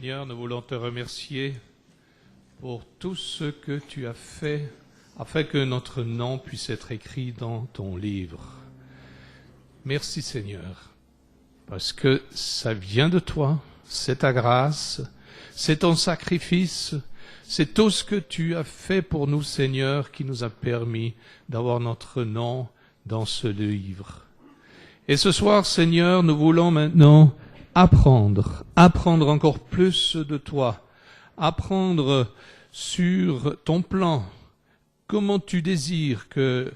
Seigneur, nous voulons te remercier pour tout ce que tu as fait afin que notre nom puisse être écrit dans ton livre. Merci Seigneur, parce que ça vient de toi, c'est ta grâce, c'est ton sacrifice, c'est tout ce que tu as fait pour nous Seigneur qui nous a permis d'avoir notre nom dans ce livre. Et ce soir Seigneur, nous voulons maintenant apprendre encore plus de toi, apprendre sur ton plan, comment tu désires que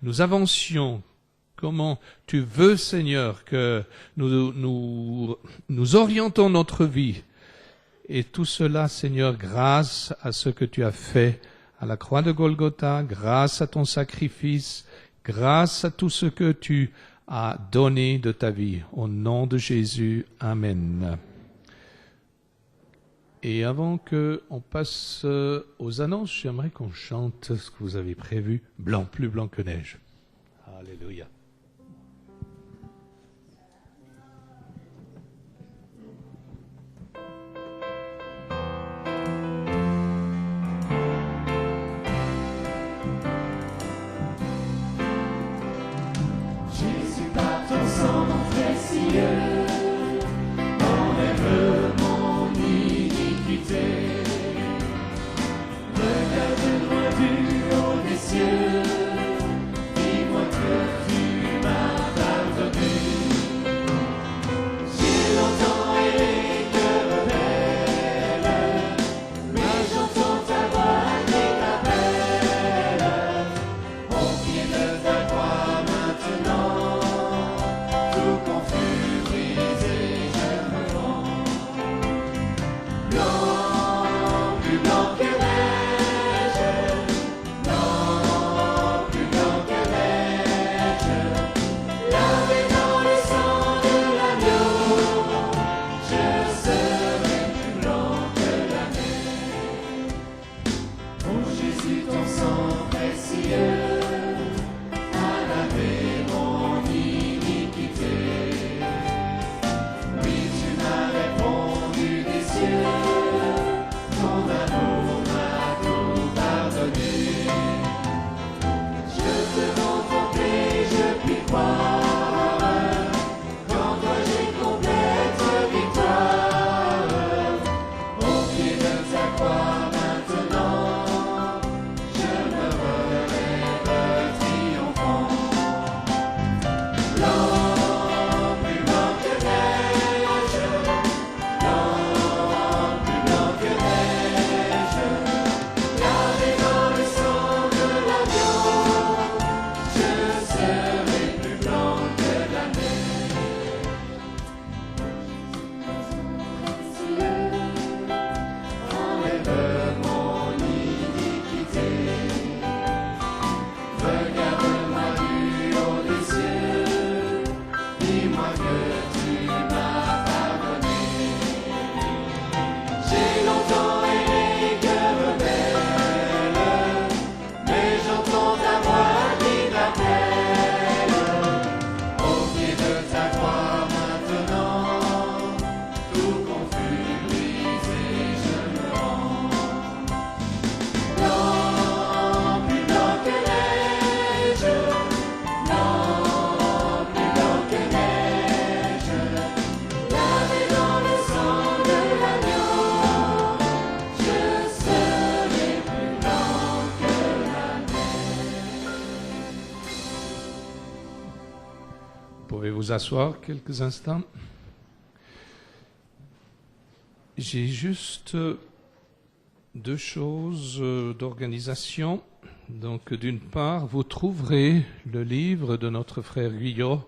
nous avancions, comment tu veux, Seigneur, que nous orientons notre vie. Et tout cela, Seigneur, grâce à ce que tu as fait à la croix de Golgotha, grâce à ton sacrifice, grâce à tout ce que tu as donné de ta vie. Au nom de Jésus, Amen. Et avant qu'on passe aux annonces, j'aimerais qu'on chante ce que vous avez prévu, blanc, plus blanc que neige. Alléluia. Jésus, par ton sang précieux, enlève mon iniquité. Regarde-moi du haut des cieux, dis-moi que tu m'as pardonné. J'ai longtemps erré cœur rebelle, mais j'entends ta voix qui t'appelle. Au pied de ta croix maintenant, tout confus, brisé, je me rends. Blanc, plus blanc que neige, blanc, plus blanc que neige, lavé dans le sang de l'agneau, je serai plus blanc que la neige. Oh Jésus, ton sang précieux a lavé mon iniquité. Oui, tu m'as répondu des cieux, ton amour m'a tout pardonné. Je peux contempler, je puis croire, qu'en toi j'ai complète victoire. Au pied de ta croix maintenant, je me relève triomphant. Blanc, plus blanc que neige, blanc, plus blanc que neige, lavé dans le sang de l'agneau, je serai plus blanc que la neige. Enlève mon iniquité. Regarde-moi du haut des cieux, dis-moi que tu m'as pardonné. J'ai longtemps erré cœur rebelle, mais j'entends ta voix qui m'appelle. Au pied de ta croix maintenant, tout confus, brisé, je me rends. Blanc, plus blanc que neige, blanc, plus blanc que neige, lavé dans le sang de l'agneau, je serai plus blanc que la neige. Pouvez-vous asseoir quelques instants? J'ai juste deux choses d'organisation. Donc, d'une part, vous trouverez le livre de notre frère Guyot,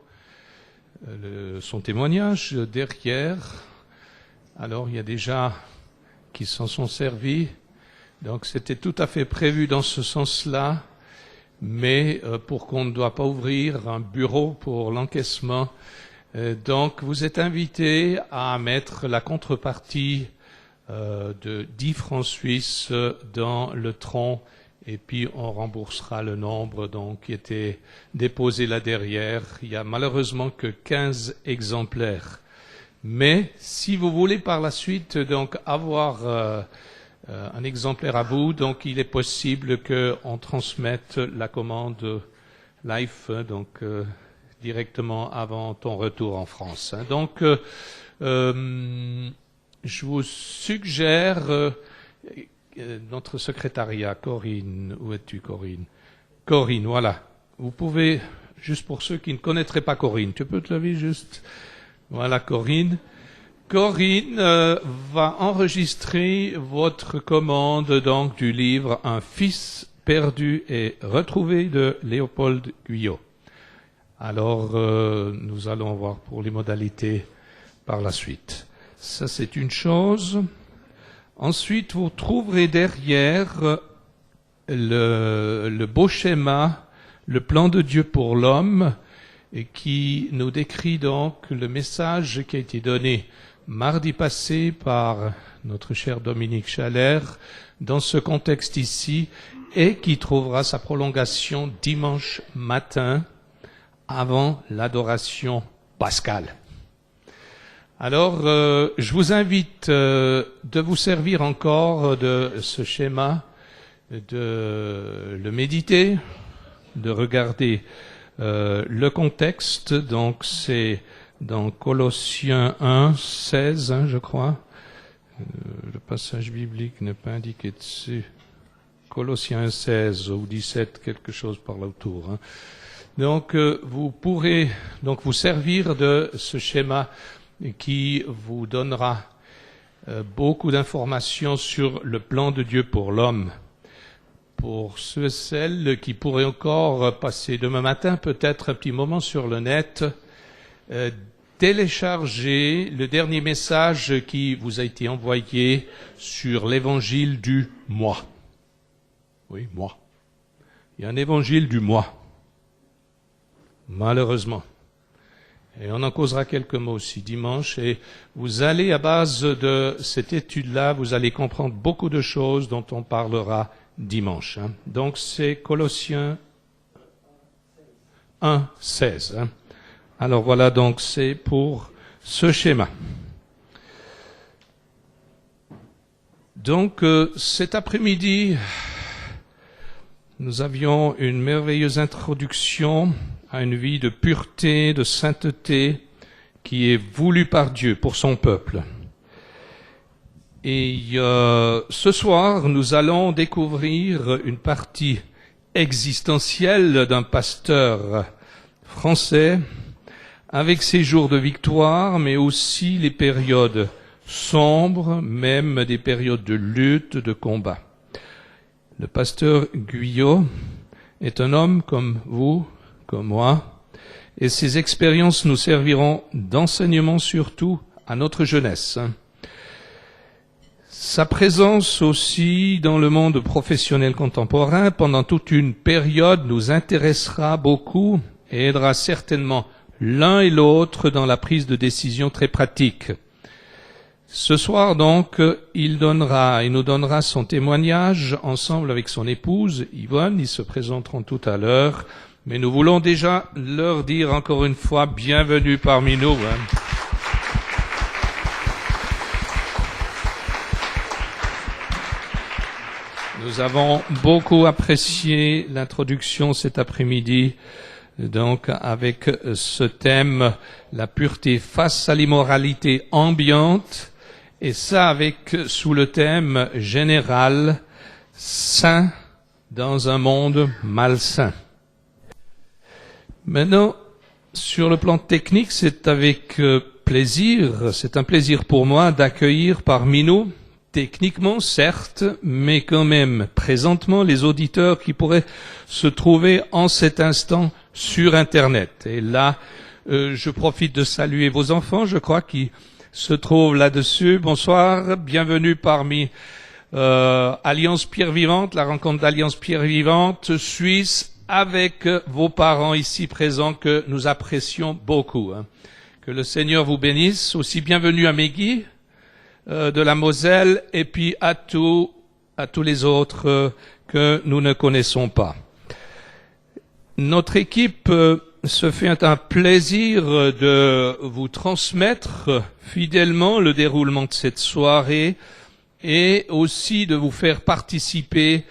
son témoignage derrière. Alors, il y a déjà qui s'en sont servis. Donc, c'était tout à fait prévu dans ce sens-là. Mais pour qu'on ne doit pas ouvrir un bureau pour l'encaissement, donc vous êtes invités à mettre la contrepartie de 10 francs suisses dans le tronc et puis on remboursera le nombre donc, qui était déposé là derrière. Il y a malheureusement que 15 exemplaires. Mais si vous voulez par la suite donc avoir un exemplaire à vous, donc il est possible qu'on transmette la commande live donc directement avant ton retour en France. Donc je vous suggère notre secrétariat, Corinne, où es-tu Corinne? Corinne, voilà. Vous pouvez, juste pour ceux qui ne connaîtraient pas Corinne, tu peux te lever juste? Voilà Corinne. Corinne va enregistrer votre commande donc du livre Un fils perdu et retrouvé de Léopold Guyot. Alors nous allons voir pour les modalités par la suite. Ça c'est une chose. Ensuite vous trouverez derrière le beau schéma, le plan de Dieu pour l'homme, et qui nous décrit donc le message qui a été donné mardi passé par notre cher Dominique Chalère dans ce contexte ici et qui trouvera sa prolongation dimanche matin avant l'adoration pascale. Alors, je vous invite de vous servir encore de ce schéma, de le méditer, de regarder le contexte. Donc, c'est dans Colossiens 1, 16, je crois. Le passage biblique n'est pas indiqué dessus. Colossiens 16 ou 17, quelque chose par là autour. Donc, vous pourrez donc vous servir de ce schéma qui vous donnera beaucoup d'informations sur le plan de Dieu pour l'homme. Pour ceux et celles qui pourraient encore passer demain matin peut-être un petit moment sur le net, téléchargez le dernier message qui vous a été envoyé sur l'évangile du mois. Oui, mois. Il y a un évangile du mois. Malheureusement. Et on en causera quelques mots aussi dimanche. Et vous allez, à base de cette étude-là, vous allez comprendre beaucoup de choses dont on parlera dimanche. Donc c'est Colossiens 1, 16. Alors voilà, donc c'est pour ce schéma. Donc cet après-midi, nous avions une merveilleuse introduction à une vie de pureté, de sainteté qui est voulue par Dieu pour son peuple. Et ce soir, nous allons découvrir une partie existentielle d'un pasteur français avec ses jours de victoire, mais aussi les périodes sombres, même des périodes de lutte, de combat. Le pasteur Guyot est un homme comme vous, comme moi, et ses expériences nous serviront d'enseignement surtout à notre jeunesse. Sa présence aussi dans le monde professionnel contemporain pendant toute une période nous intéressera beaucoup et aidera certainement l'un et l'autre dans la prise de décision très pratique. Ce soir donc, il nous donnera son témoignage ensemble avec son épouse Yvonne. Ils se présenteront tout à l'heure, mais nous voulons déjà leur dire encore une fois bienvenue parmi nous. Nous avons beaucoup apprécié l'introduction cet après-midi, donc avec ce thème, la pureté face à l'immoralité ambiante, et ça avec sous le thème général, saint dans un monde malsain. Maintenant, sur le plan technique, c'est avec plaisir, c'est un plaisir pour moi d'accueillir parmi nous, techniquement certes, mais quand même présentement les auditeurs qui pourraient se trouver en cet instant sur Internet. Et là, je profite de saluer vos enfants, je crois, qui se trouvent là-dessus. Bonsoir, bienvenue parmi Alliance Pierre Vivante, la rencontre d'Alliance Pierre Vivante Suisse, avec vos parents ici présents que nous apprécions beaucoup. Que le Seigneur vous bénisse. Aussi bienvenue à Megui de la Moselle et puis à tous les autres que nous ne connaissons pas. Notre équipe ce fait un plaisir de vous transmettre fidèlement le déroulement de cette soirée et aussi de vous faire participer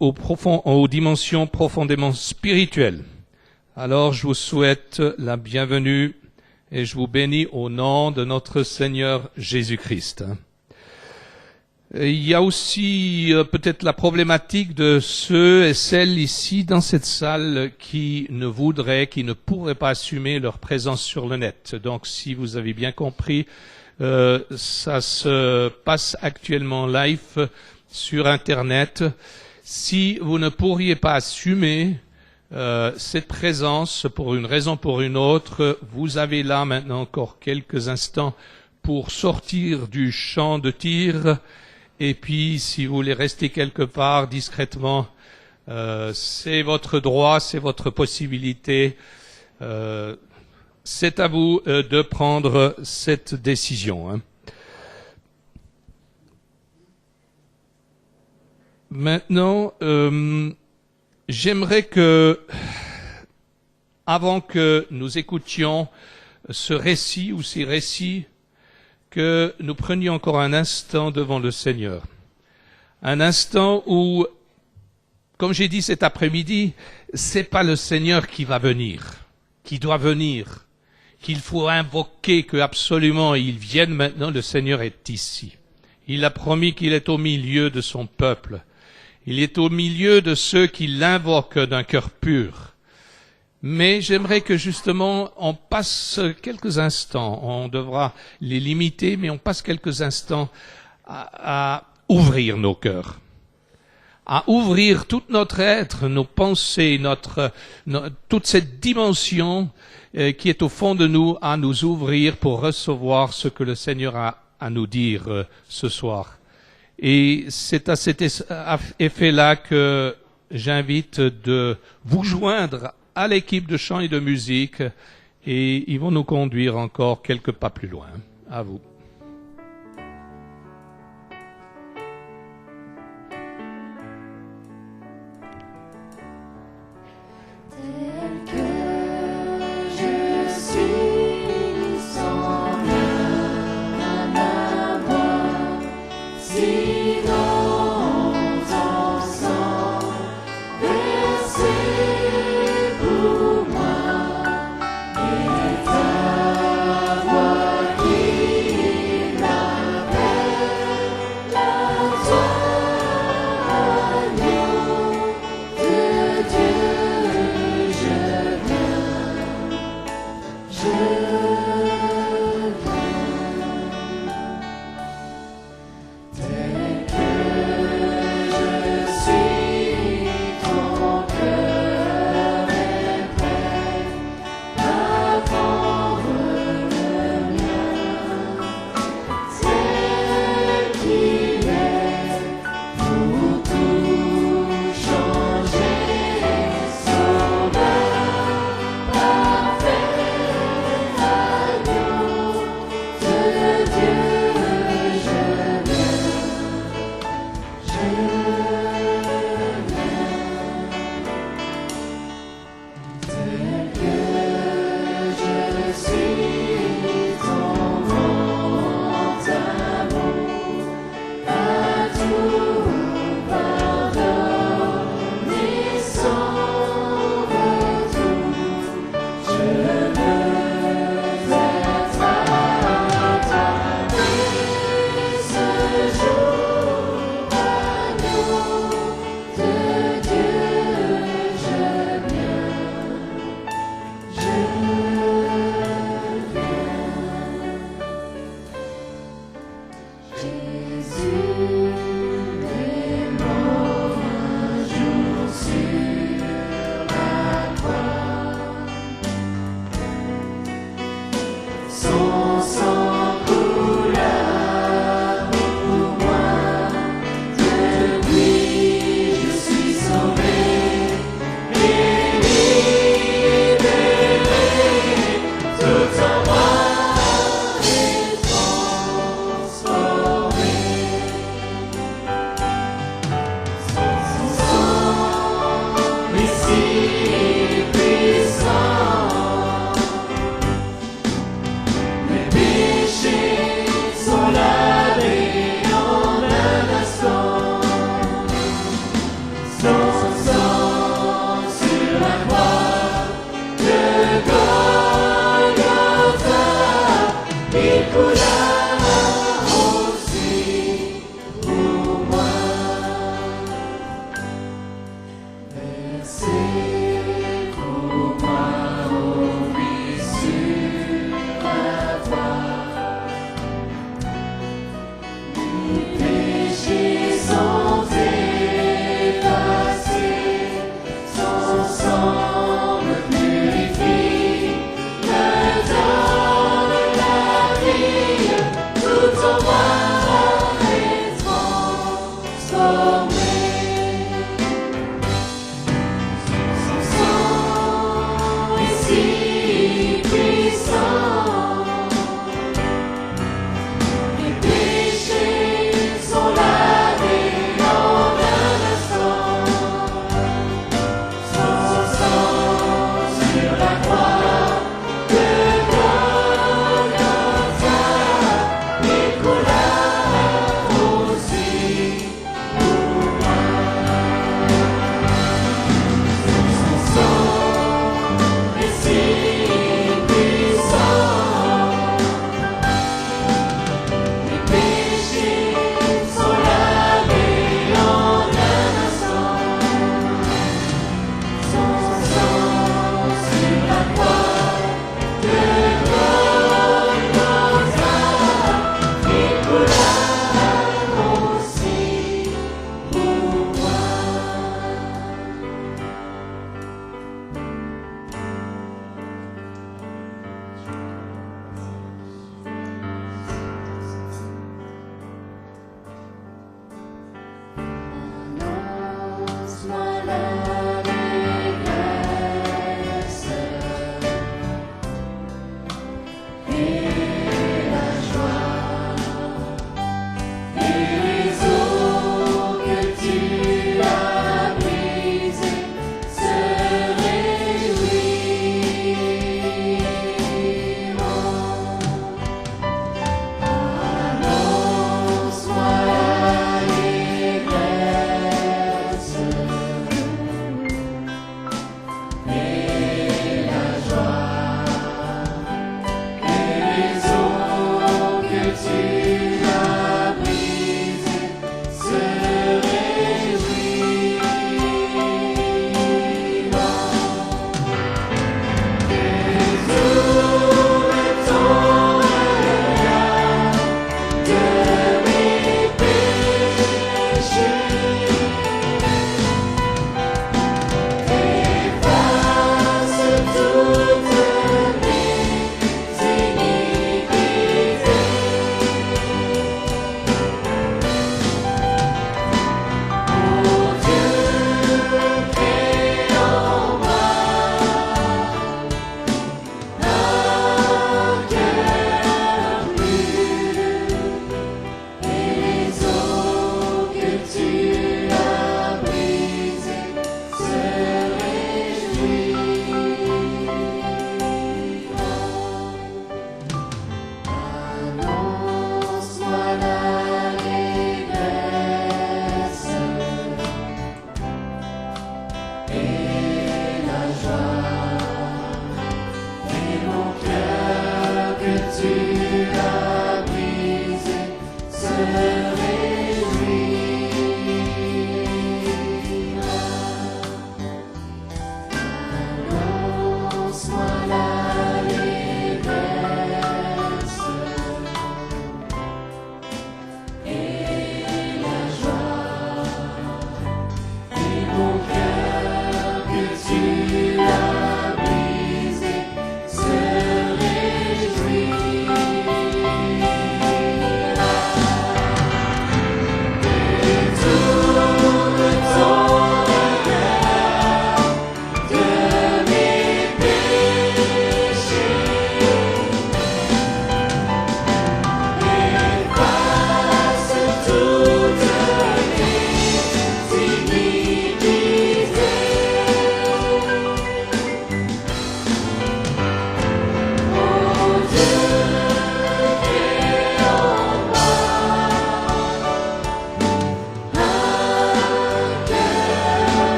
aux dimensions profondément spirituelles. Alors je vous souhaite la bienvenue et je vous bénis au nom de notre Seigneur Jésus-Christ. Il y a aussi peut-être la problématique de ceux et celles ici dans cette salle qui ne pourraient pas assumer leur présence sur le net. Donc si vous avez bien compris, ça se passe actuellement live sur Internet. Si vous ne pourriez pas assumer cette présence pour une raison ou pour une autre, vous avez là maintenant encore quelques instants pour sortir du champ de tir. Et puis, si vous voulez rester quelque part discrètement, c'est votre droit, c'est votre possibilité. C'est à vous de prendre cette décision. Hein. Maintenant, j'aimerais que, avant que nous écoutions ce récit ou ces récits, que nous prenions encore un instant devant le Seigneur. Un instant où, comme j'ai dit cet après-midi, c'est pas le Seigneur qui va venir, qui doit venir, qu'il faut invoquer, que absolument il vienne maintenant, le Seigneur est ici. Il a promis qu'il est au milieu de son peuple. Il est au milieu de ceux qui l'invoquent d'un cœur pur. Mais j'aimerais que justement on passe quelques instants, on devra les limiter, mais on passe quelques instants à ouvrir nos cœurs, à ouvrir tout notre être, nos pensées, toute cette dimension qui est au fond de nous, à nous ouvrir pour recevoir ce que le Seigneur a à nous dire ce soir. Et c'est à cet effet-là que j'invite de vous joindre à l'équipe de chant et de musique, et ils vont nous conduire encore quelques pas plus loin. À vous. Tel que je suis sans rien avoir, si dans ton sang versé pour moi, et ta voix qui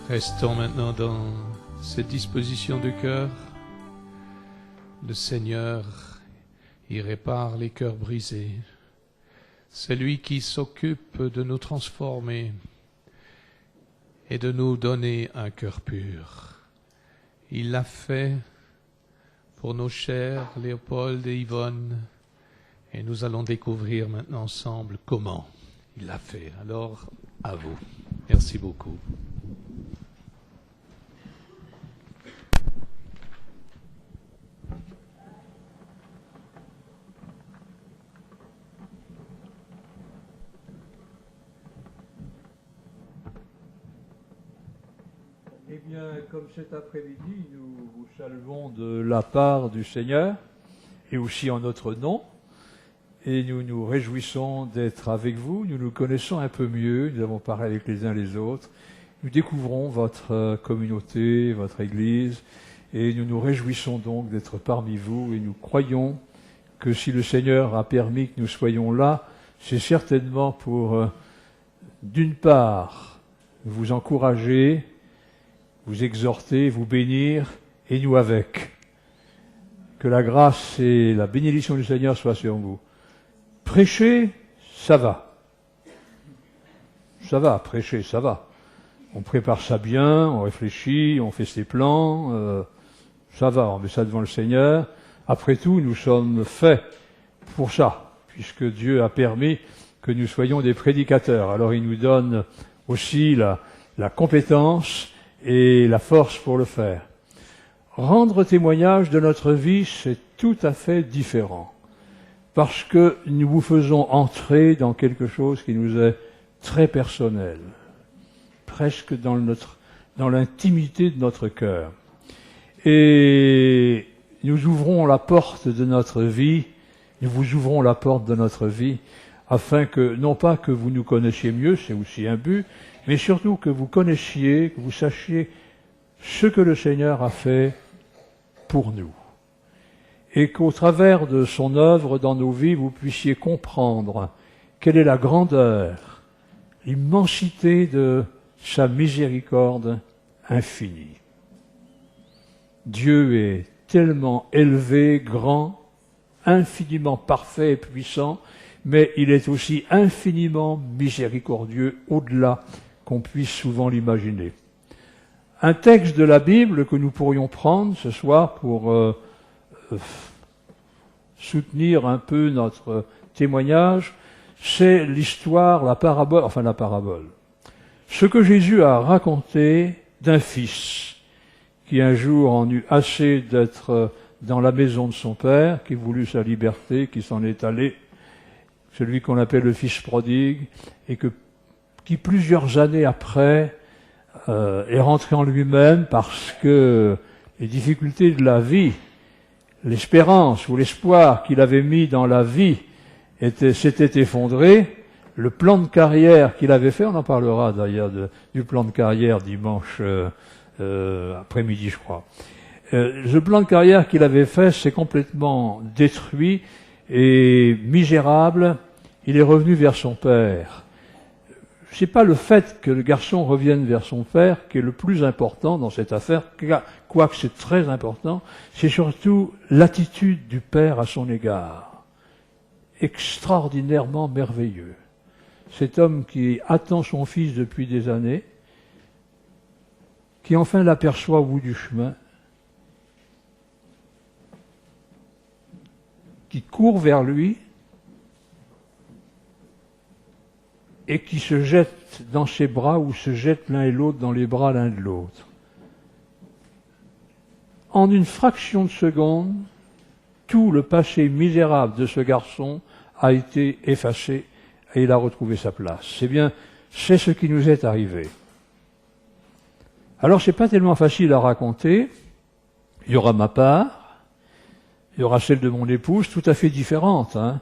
Restons maintenant dans cette disposition de cœur. Le Seigneur, il répare les cœurs brisés. C'est lui qui s'occupe de nous transformer et de nous donner un cœur pur. Il l'a fait pour nos chers Léopold et Yvonne, et nous allons découvrir maintenant ensemble comment il l'a fait. Alors, à vous. Merci beaucoup. Eh bien, comme cet après-midi, nous vous saluons de la part du Seigneur, et aussi en notre nom, et nous nous réjouissons d'être avec vous. Nous nous connaissons un peu mieux, nous avons parlé avec les uns les autres, nous découvrons votre communauté, votre Église, et nous nous réjouissons donc d'être parmi vous, et nous croyons que si le Seigneur a permis que nous soyons là, c'est certainement pour, d'une part, vous encourager, vous exhorter, vous bénir, et nous avec. Que la grâce et la bénédiction du Seigneur soient sur vous. Prêcher, ça va. Ça va, prêcher, ça va. On prépare ça bien, on réfléchit, on fait ses plans, ça va, on met ça devant le Seigneur. Après tout, nous sommes faits pour ça, puisque Dieu a permis que nous soyons des prédicateurs. Alors il nous donne aussi la compétence et la force pour le faire. Rendre témoignage de notre vie, c'est tout à fait différent, parce que nous vous faisons entrer dans quelque chose qui nous est très personnel, presque dans l'intimité de notre cœur. Et nous ouvrons la porte de notre vie, nous vous ouvrons la porte de notre vie, afin que, non pas que vous nous connaissiez mieux, c'est aussi un but, mais surtout que vous connaissiez, que vous sachiez ce que le Seigneur a fait pour nous. Et qu'au travers de son œuvre dans nos vies, vous puissiez comprendre quelle est la grandeur, l'immensité de sa miséricorde infinie. Dieu est tellement élevé, grand, infiniment parfait et puissant, mais il est aussi infiniment miséricordieux au-delà qu'on puisse souvent l'imaginer. Un texte de la Bible que nous pourrions prendre ce soir pour soutenir un peu notre témoignage, c'est l'histoire, la parabole. Ce que Jésus a raconté d'un fils qui un jour en eut assez d'être dans la maison de son père, qui voulut sa liberté, qui s'en est allé, celui qu'on appelle le fils prodigue, et qui plusieurs années après est rentré en lui-même parce que les difficultés de la vie, l'espérance ou l'espoir qu'il avait mis dans la vie s'était effondré. Le plan de carrière qu'il avait fait, on en parlera d'ailleurs du plan de carrière dimanche après-midi, je crois. Le plan de carrière qu'il avait fait s'est complètement détruit et misérable. Il est revenu vers son père. C'est pas le fait que le garçon revienne vers son père qui est le plus important dans cette affaire, quoique c'est très important, c'est surtout l'attitude du père à son égard. Extraordinairement merveilleux. Cet homme qui attend son fils depuis des années, qui enfin l'aperçoit au bout du chemin, qui court vers lui et qui se jette dans ses bras ou se jette l'un et l'autre dans les bras l'un de l'autre. En une fraction de seconde, tout le passé misérable de ce garçon a été effacé et il a retrouvé sa place. C'est ce qui nous est arrivé. Alors c'est pas tellement facile à raconter. Il y aura ma part, il y aura celle de mon épouse, tout à fait différente. Vous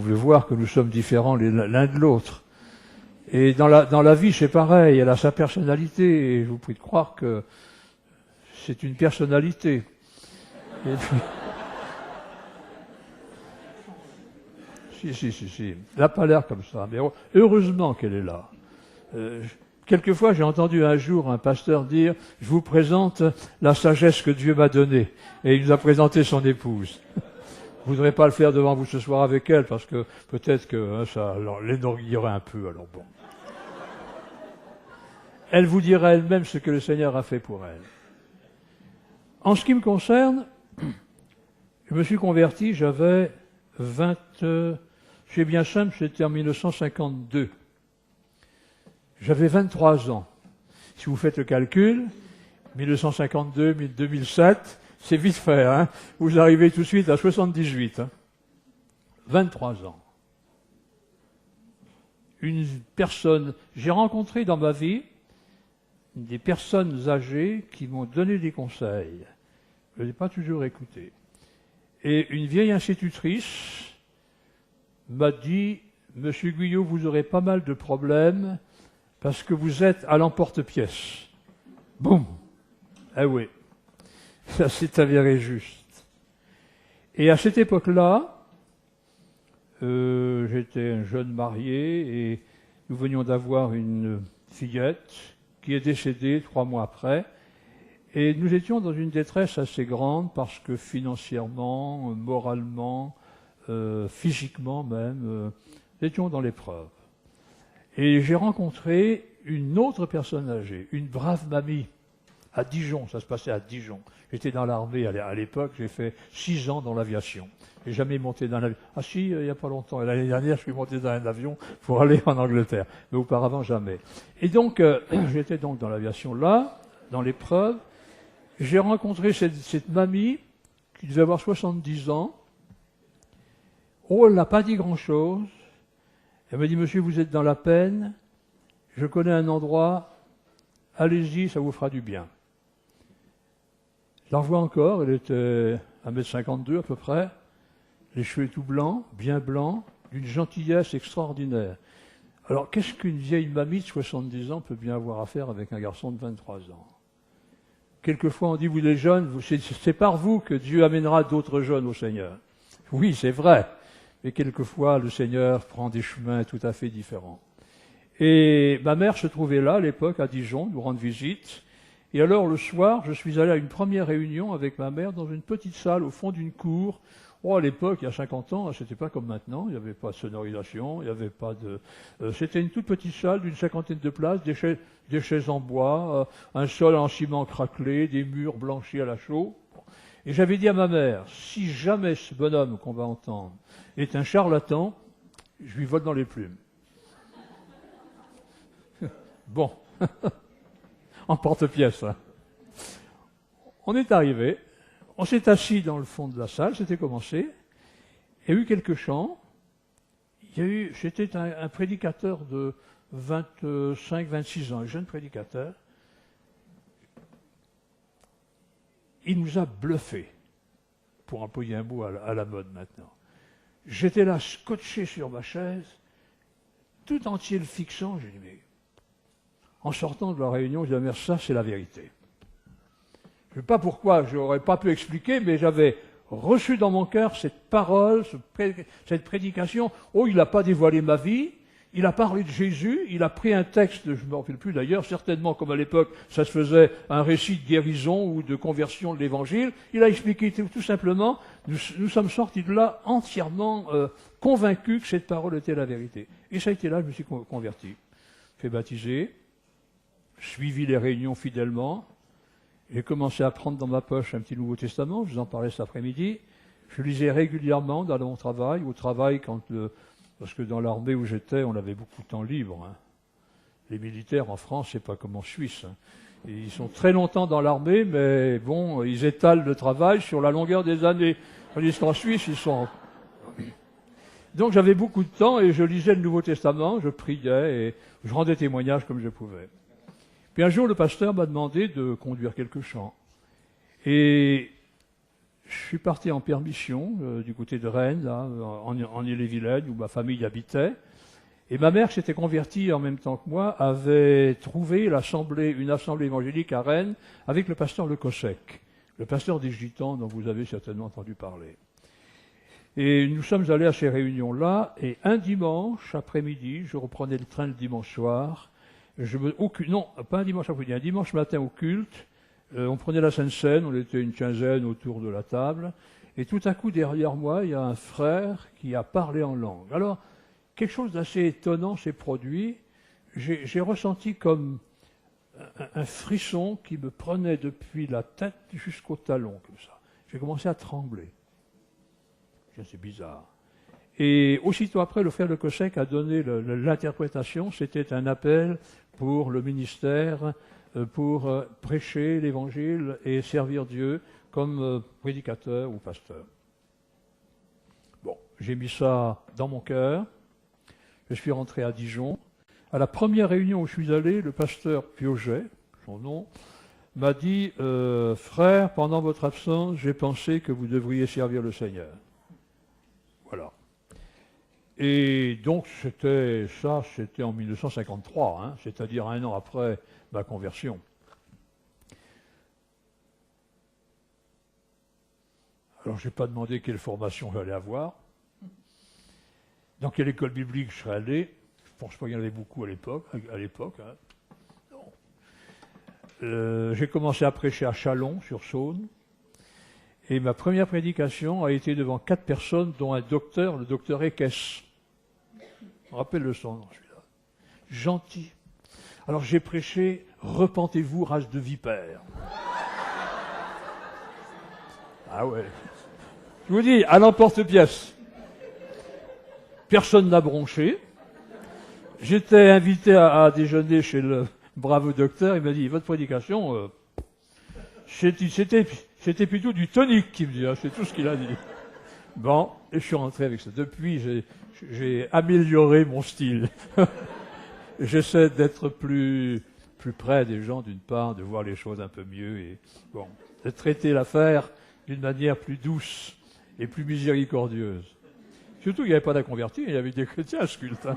pouvez voir que nous sommes différents l'un de l'autre. Et dans la vie, c'est pareil, elle a sa personnalité, et je vous prie de croire que c'est une personnalité. Et puis, si. Elle n'a pas l'air comme ça, mais heureusement qu'elle est là. Quelquefois, j'ai entendu un jour un pasteur dire « Je vous présente la sagesse que Dieu m'a donnée ». Et il nous a présenté son épouse. Je ne voudrais pas le faire devant vous ce soir avec elle, parce que peut-être que ça l'énorgueillerait un peu, alors bon. Elle vous dira elle-même ce que le Seigneur a fait pour elle. En ce qui me concerne, je me suis converti, j'avais c'est bien simple, c'était en 1952. J'avais 23 ans. Si vous faites le calcul, 1952, 2007, c'est vite fait, hein. Vous arrivez tout de suite à 78. 23 ans. Une personne, j'ai rencontré dans ma vie des personnes âgées qui m'ont donné des conseils. Je ne les ai pas toujours écoutés. Et une vieille institutrice m'a dit « Monsieur Guyot, vous aurez pas mal de problèmes parce que vous êtes à l'emporte-pièce. » Boum. Ah oui, ça s'est avéré juste. Et à cette époque-là, j'étais un jeune marié et nous venions d'avoir une fillette qui est décédée 3 mois après. Et nous étions dans une détresse assez grande parce que financièrement, moralement, physiquement même, nous étions dans l'épreuve. Et j'ai rencontré une autre personne âgée, une brave mamie, à Dijon, ça se passait à Dijon. J'étais dans l'armée à l'époque, j'ai fait 6 ans dans l'aviation. J'ai jamais monté dans un avion. Ah si, il n'y a pas longtemps. L'année dernière, je suis monté dans un avion pour aller en Angleterre. Mais auparavant, jamais. Et donc, j'étais donc dans l'aviation là, dans l'épreuve. J'ai rencontré cette mamie qui devait avoir 70 ans. Oh, elle n'a pas dit grand-chose. Elle m'a dit, monsieur, vous êtes dans la peine. Je connais un endroit. Allez-y, ça vous fera du bien. Je la revois encore. Elle était 1m52 à peu près. Les cheveux tout blancs, bien blancs, d'une gentillesse extraordinaire. Alors, qu'est-ce qu'une vieille mamie de 70 ans peut bien avoir à faire avec un garçon de 23 ans? Quelquefois, on dit, vous les jeunes, c'est par vous que Dieu amènera d'autres jeunes au Seigneur. Oui, c'est vrai. Mais quelquefois, le Seigneur prend des chemins tout à fait différents. Et ma mère se trouvait là, à l'époque, à Dijon, nous rendre visite. Et alors, le soir, je suis allé à une première réunion avec ma mère dans une petite salle au fond d'une cour. Oh, à l'époque, il y a 50 ans, c'était pas comme maintenant. Il n'y avait pas de sonorisation, il n'y avait pas de... c'était une toute petite salle d'une 50aine de places, des chaises en bois, un sol en ciment craquelé, des murs blanchis à la chaux. Et j'avais dit à ma mère, si jamais ce bonhomme qu'on va entendre est un charlatan, je lui vole dans les plumes. Bon, en porte-pièce. Hein. On est arrivé, on s'est assis dans le fond de la salle, c'était commencé, il y a eu quelques chants, c'était un prédicateur de 25-26 ans, un jeune prédicateur. Il nous a bluffés, pour employer un mot à la mode maintenant. J'étais là, scotché sur ma chaise, tout entier le fixant, j'ai dit, mais... En sortant de la réunion, j'ai dit, mais ça, c'est la vérité. Je ne sais pas pourquoi, je n'aurais pas pu expliquer, mais j'avais reçu dans mon cœur cette parole, cette prédication. Oh, il n'a pas dévoilé ma vie, il a parlé de Jésus, il a pris un texte, je ne me rappelle plus d'ailleurs, certainement comme à l'époque, ça se faisait un récit de guérison ou de conversion de l'Évangile. Il a expliqué tout simplement, nous sommes sortis de là entièrement convaincus que cette parole était la vérité. Et ça a été là que je me suis converti. Fait baptiser, suivi les réunions fidèlement. J'ai commencé à prendre dans ma poche un petit Nouveau Testament, je vous en parlais cet après-midi. Je lisais régulièrement dans mon travail, parce que dans l'armée où j'étais, on avait beaucoup de temps libre. Hein. Les militaires en France, c'est pas comme en Suisse. Hein. Ils sont très longtemps dans l'armée, mais bon, ils étalent le travail sur la longueur des années. Tandis qu'en Suisse, ils sont... Donc j'avais beaucoup de temps et je lisais le Nouveau Testament, je priais et je rendais témoignage comme je pouvais. Puis un jour, le pasteur m'a demandé de conduire quelques chants. Et je suis parti en permission du côté de Rennes, là, en Ille-et-Vilaine, où ma famille habitait. Et ma mère, qui s'était convertie en même temps que moi, avait trouvé une assemblée évangélique à Rennes avec le pasteur Le Cossec, le pasteur des Gitans dont vous avez certainement entendu parler. Et nous sommes allés à ces réunions-là, et un dimanche après-midi, je reprenais le train le dimanche soir, Non, pas un dimanche après-midi, un dimanche matin au culte, on prenait la Sainte Seine, on était une quinzaine autour de la table, et tout à coup, derrière moi, il y a un frère qui a parlé en langue. Alors, quelque chose d'assez étonnant s'est produit. J'ai ressenti comme un frisson qui me prenait depuis la tête jusqu'au talon, comme ça. J'ai commencé à trembler. C'est bizarre. Et aussitôt après, le frère Le Cossec a donné l'interprétation. C'était un appel pour le ministère, pour prêcher l'Évangile et servir Dieu comme prédicateur ou pasteur. Bon, j'ai mis ça dans mon cœur. Je suis rentré à Dijon. À la première réunion où je suis allé, le pasteur Pioget, son nom, m'a dit « Frère, pendant votre absence, j'ai pensé que vous devriez servir le Seigneur. » Voilà. Et donc, c'était en 1953, hein, c'est-à-dire un an après ma conversion. Alors, je n'ai pas demandé quelle formation j'allais avoir, dans quelle école biblique je serais allé. Je ne pense pas qu'il y en avait beaucoup à l'époque. Hein. J'ai commencé à prêcher à Châlons-sur-Saône. Et ma première prédication a été devant 4 personnes, dont un docteur, le docteur Ekes. Je me rappelle le son, non, celui-là. Gentil. Alors j'ai prêché « Repentez-vous, race de vipères ». Ah ouais. Je vous dis, à l'emporte-pièce. Personne n'a bronché. J'étais invité à déjeuner chez le brave docteur. Il m'a dit « Votre prédication, c'était plutôt du tonique », qui me dit, hein, c'est tout ce qu'il a dit. Bon, et je suis rentré avec ça. Depuis, j'ai amélioré mon style. J'essaie d'être plus près des gens, d'une part, de voir les choses un peu mieux, et bon, de traiter l'affaire d'une manière plus douce et plus miséricordieuse. Surtout, il n'y avait pas d'inconvertis, il y avait des chrétiens à ce culte. Hein.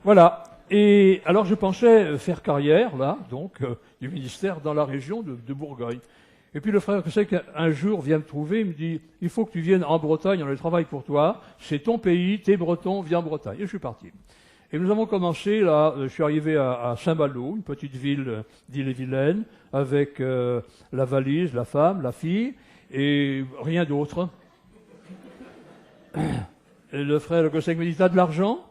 Voilà. Et alors, je pensais faire carrière, là, donc, du ministère dans la région de Bourgogne. Et puis le frère que c'est qu'un jour vient me trouver, il me dit « Il faut que tu viennes en Bretagne, on a le travail pour toi, c'est ton pays, t'es breton, viens en Bretagne. » Et je suis parti. Et nous avons commencé, là, je suis arrivé à Saint-Malo, une petite ville d'Ille-et-Vilaine, avec la valise, la femme, la fille, et rien d'autre. Et le frère Le Cossec me dit « T'as de l'argent ?»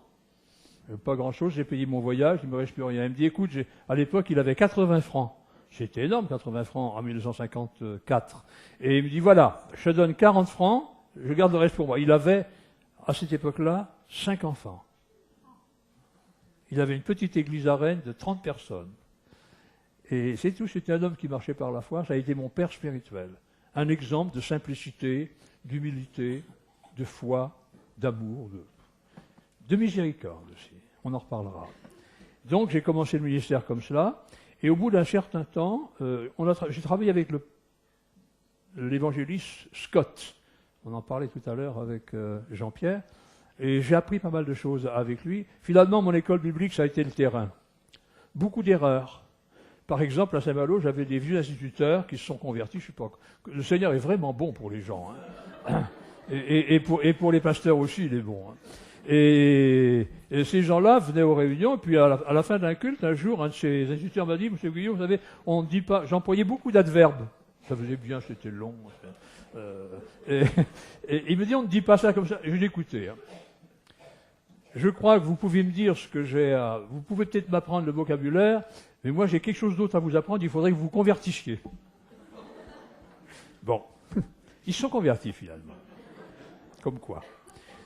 Pas grand-chose, j'ai payé mon voyage, il me reste plus rien. Il me dit « Écoute, à l'époque, il avait 80 francs. » C'était énorme, 80 francs en 1954. Et il me dit, voilà, je te donne 40 francs, je garde le reste pour moi. Il avait, à cette époque-là, 5 enfants. Il avait une petite église à Rennes de 30 personnes. Et c'est tout, c'était un homme qui marchait par la foi. Ça a été mon père spirituel. Un exemple de simplicité, d'humilité, de foi, d'amour, de miséricorde aussi. On en reparlera. Donc j'ai commencé le ministère comme cela. Et au bout d'un certain temps, j'ai travaillé avec l'évangéliste Scott. On en parlait tout à l'heure avec Jean-Pierre. Et j'ai appris pas mal de choses avec lui. Finalement, mon école biblique, ça a été le terrain. Beaucoup d'erreurs. Par exemple, à Saint-Malo, j'avais des vieux instituteurs qui se sont convertis. Je sais pas. Le Seigneur est vraiment bon pour les gens. Hein. Et pour les pasteurs aussi, il est bon. Hein. Et ces gens-là venaient aux réunions, et puis à la fin d'un culte, un jour, un de ces instituteurs m'a dit, « Monsieur Guillaume, vous savez, on ne dit pas... » J'employais beaucoup d'adverbes. Ça faisait bien, c'était long. Et il me dit, « On ne dit pas ça comme ça. » Je l'écoutais. Hein. Je crois que vous pouvez me dire ce que j'ai à... Vous pouvez peut-être m'apprendre le vocabulaire, mais moi j'ai quelque chose d'autre à vous apprendre, il faudrait que vous convertissiez. Bon. Ils se sont convertis finalement. Comme quoi.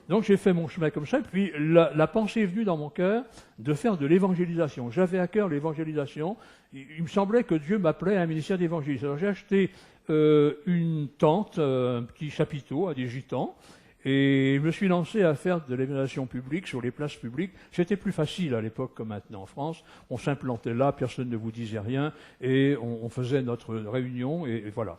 Donc j'ai fait mon chemin comme ça, et puis la pensée est venue dans mon cœur de faire de l'évangélisation. J'avais à cœur l'évangélisation. Il me semblait que Dieu m'appelait à un ministère d'évangélisation. Alors j'ai acheté une tente, un petit chapiteau à des gitans, et je me suis lancé à faire de l'évangélisation publique sur les places publiques. C'était plus facile à l'époque que maintenant en France. On s'implantait là, personne ne vous disait rien, et on faisait notre réunion, et voilà.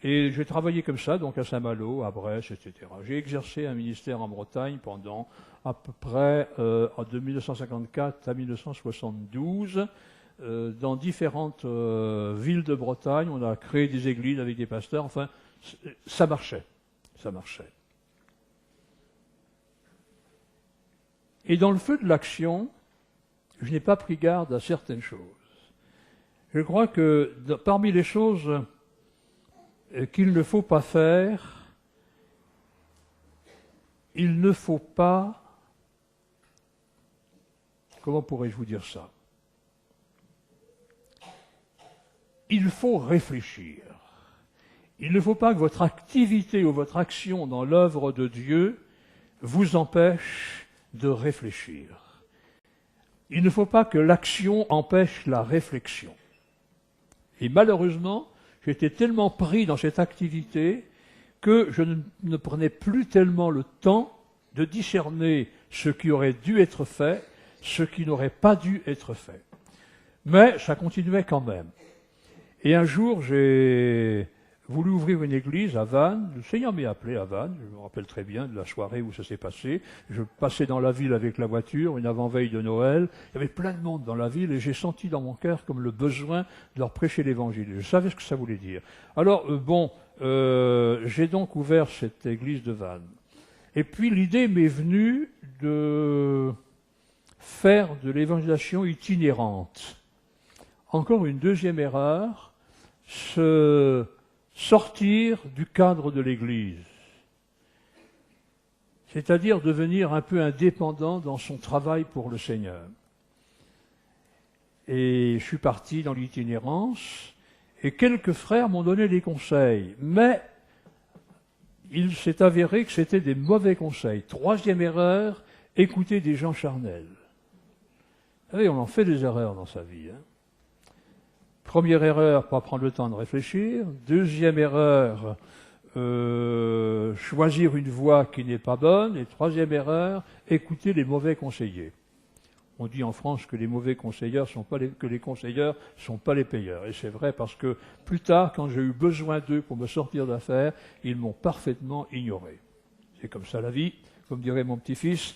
Et j'ai travaillé comme ça, donc à Saint-Malo, à Brest, etc. J'ai exercé un ministère en Bretagne pendant à peu près de 1954 à 1972, dans différentes villes de Bretagne. On a créé des églises avec des pasteurs. Enfin, ça marchait. Ça marchait. Et dans le feu de l'action, je n'ai pas pris garde à certaines choses. Je crois que parmi les choses qu'il ne faut pas faire, il ne faut pas... Comment pourrais-je vous dire ça? Il faut réfléchir. Il ne faut pas que votre activité ou votre action dans l'œuvre de Dieu vous empêche de réfléchir. Il ne faut pas que l'action empêche la réflexion. Et malheureusement, j'étais tellement pris dans cette activité que je ne prenais plus tellement le temps de discerner ce qui aurait dû être fait, ce qui n'aurait pas dû être fait. Mais ça continuait quand même. Et un jour, j'ai voulu ouvrir une église à Vannes. Le Seigneur m'y a appelé à Vannes. Je me rappelle très bien de la soirée où ça s'est passé. Je passais dans la ville avec la voiture, une avant-veille de Noël. Il y avait plein de monde dans la ville et j'ai senti dans mon cœur comme le besoin de leur prêcher l'évangile. Je savais ce que ça voulait dire. Alors, j'ai donc ouvert cette église de Vannes. Et puis l'idée m'est venue de faire de l'évangélisation itinérante. Encore une deuxième erreur, sortir du cadre de l'Église, c'est-à-dire devenir un peu indépendant dans son travail pour le Seigneur. Et je suis parti dans l'itinérance, et quelques frères m'ont donné des conseils, mais il s'est avéré que c'était des mauvais conseils. Troisième erreur, écouter des gens charnels. Vous savez, on en fait des erreurs dans sa vie, hein. Première erreur, pas prendre le temps de réfléchir. Deuxième erreur, choisir une voie qui n'est pas bonne. Et troisième erreur, écouter les mauvais conseillers. On dit en France que les mauvais conseillers que les conseilleurs sont pas les payeurs. Et c'est vrai parce que plus tard, quand j'ai eu besoin d'eux pour me sortir d'affaires, ils m'ont parfaitement ignoré. C'est comme ça la vie, comme dirait mon petit-fils.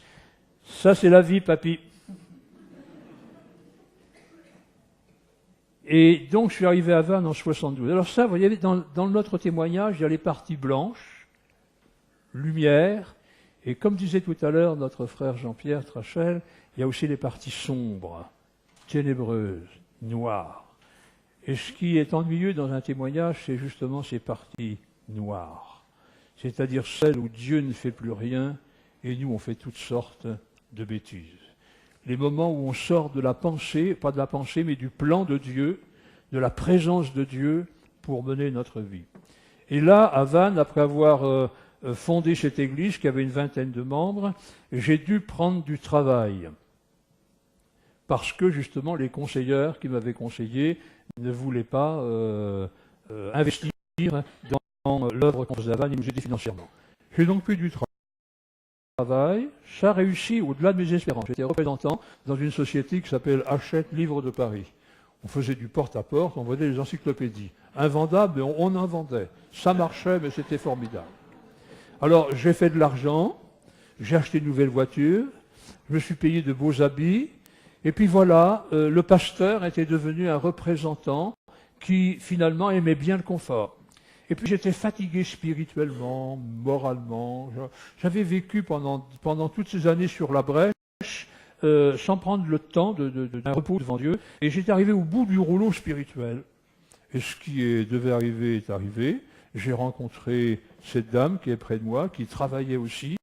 Ça c'est la vie, papy. Et donc, je suis arrivé à Vannes en 72. Alors ça, vous voyez, dans notre témoignage, il y a les parties blanches, lumière, et comme disait tout à l'heure notre frère Jean-Pierre Trachel, il y a aussi les parties sombres, ténébreuses, noires. Et ce qui est ennuyeux dans un témoignage, c'est justement ces parties noires, c'est-à-dire celles où Dieu ne fait plus rien, et nous, on fait toutes sortes de bêtises. Les moments où on sort de la pensée, pas de la pensée, mais du plan de Dieu, de la présence de Dieu pour mener notre vie. Et là, à Vannes, après avoir fondé cette église qui avait une vingtaine de membres, j'ai dû prendre du travail. Parce que, justement, les conseilleurs qui m'avaient conseillé ne voulaient pas investir dans l'œuvre qu'on faisait à Vannes et nous aider financièrement. J'ai donc pris du travail. Ça réussit au-delà de mes espérances. J'étais représentant dans une société qui s'appelle Hachette Livres de Paris. On faisait du porte-à-porte, on vendait des encyclopédies. Invendables, mais on en vendait. Ça marchait, mais c'était formidable. Alors, j'ai fait de l'argent, j'ai acheté une nouvelle voiture, je me suis payé de beaux habits, et puis voilà, le pasteur était devenu un représentant qui, finalement, aimait bien le confort. Et puis j'étais fatigué spirituellement, moralement. J'avais vécu pendant toutes ces années sur la brèche, sans prendre le temps d'un repos devant Dieu. Et j'étais arrivé au bout du rouleau spirituel. Et ce qui devait arriver est arrivé. J'ai rencontré cette dame qui est près de moi, qui travaillait aussi,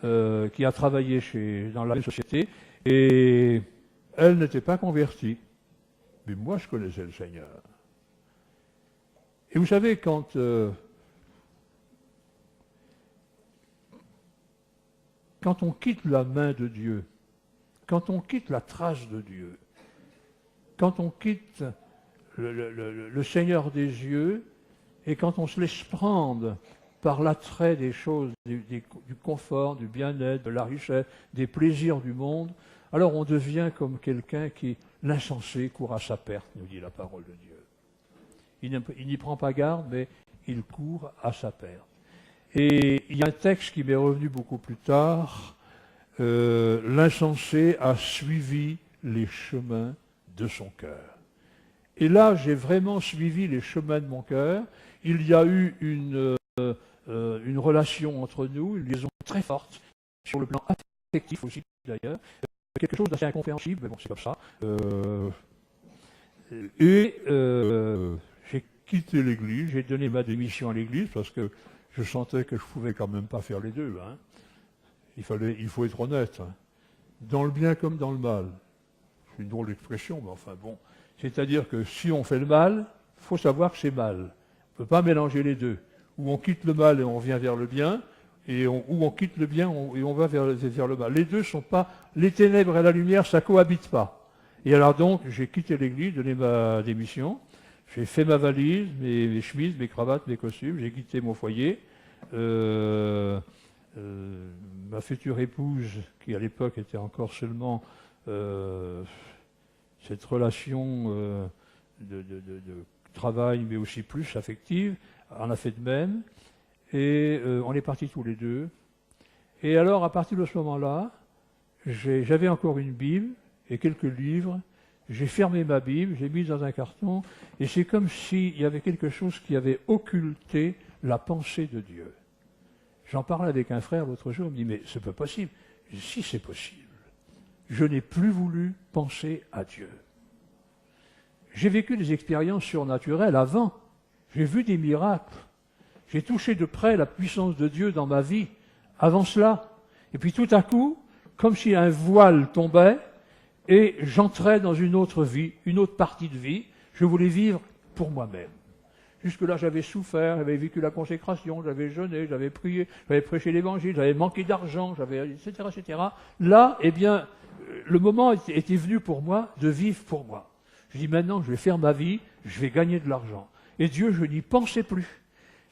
qui a travaillé dans la société. Et elle n'était pas convertie. Mais moi, je connaissais le Seigneur. Et vous savez, quand on quitte la main de Dieu, quand on quitte la trace de Dieu, quand on quitte le Seigneur des yeux, et quand on se laisse prendre par l'attrait des choses, du confort, du bien-être, de la richesse, des plaisirs du monde, alors on devient comme quelqu'un qui, l'insensé, court à sa perte, nous dit la parole de Dieu. Il n'y prend pas garde, mais il court à sa perte. Et il y a un texte qui m'est revenu beaucoup plus tard. L'insensé a suivi les chemins de son cœur. Et là, j'ai vraiment suivi les chemins de mon cœur. Il y a eu une relation entre nous, une liaison très forte, sur le plan affectif aussi d'ailleurs. quelque chose d'assez incompréhensible, mais bon, c'est comme ça. J'ai quitté l'église, j'ai donné ma démission à l'église parce que je sentais que je pouvais quand même pas faire les deux. Hein. Il faut être honnête, hein. Dans le bien comme dans le mal. C'est une drôle d'expression, mais enfin bon. C'est-à-dire que si on fait le mal, il faut savoir que c'est mal. On ne peut pas mélanger les deux. Ou on quitte le mal et on revient vers le bien, ou on quitte le bien et on va vers le mal. Les deux sont pas... Les ténèbres et la lumière, ça cohabite pas. Et alors donc, j'ai quitté l'église, donné ma démission, j'ai fait ma valise, mes chemises, mes cravates, mes costumes, j'ai quitté mon foyer. Ma future épouse, qui à l'époque était encore seulement cette relation de travail, mais aussi plus affective, en a fait de même. Et on est partis tous les deux. Et alors, à partir de ce moment-là, j'avais encore une Bible et quelques livres. J'ai fermé ma Bible, j'ai mis dans un carton, et c'est comme s'il y avait quelque chose qui avait occulté la pensée de Dieu. J'en parlais avec un frère l'autre jour, il me dit, mais c'est pas possible. Je dis, si, c'est possible. Je n'ai plus voulu penser à Dieu. J'ai vécu des expériences surnaturelles avant. J'ai vu des miracles. J'ai touché de près la puissance de Dieu dans ma vie, avant cela. Et puis tout à coup, comme si un voile tombait, et j'entrais dans une autre vie, une autre partie de vie. Je voulais vivre pour moi-même. Jusque-là, j'avais souffert, j'avais vécu la consécration, j'avais jeûné, j'avais prié, j'avais prêché l'évangile, j'avais manqué d'argent, etc., etc. Là, eh bien, le moment était venu pour moi de vivre pour moi. Je dis maintenant, je vais faire ma vie, je vais gagner de l'argent. Et Dieu, je n'y pensais plus.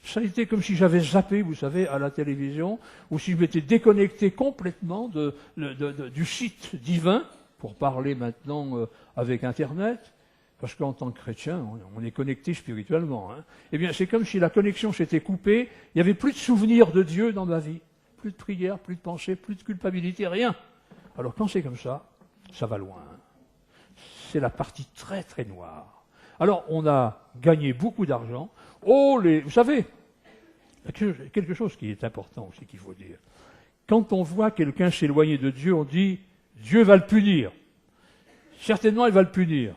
Ça a été comme si j'avais zappé, vous savez, à la télévision, ou si je m'étais déconnecté complètement du site divin, pour parler maintenant avec Internet, parce qu'en tant que chrétien, on est connecté spirituellement. Hein. Eh bien, c'est comme si la connexion s'était coupée, il n'y avait plus de souvenirs de Dieu dans ma vie, plus de prière, plus de pensée, plus de culpabilité, rien. Alors quand c'est comme ça va loin. C'est la partie très très noire. Alors, on a gagné beaucoup d'argent. Vous savez, quelque chose qui est important aussi qu'il faut dire. Quand on voit quelqu'un s'éloigner de Dieu, on dit Dieu va le punir. Certainement, il va le punir.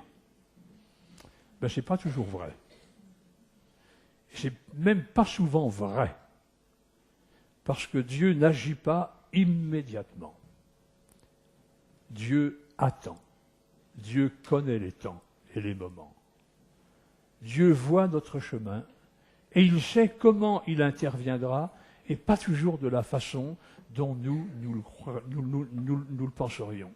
Ben, ce n'est pas toujours vrai. C'est même pas souvent vrai. Parce que Dieu n'agit pas immédiatement. Dieu attend. Dieu connaît les temps et les moments. Dieu voit notre chemin et il sait comment il interviendra et pas toujours de la façon dont nous le penserions.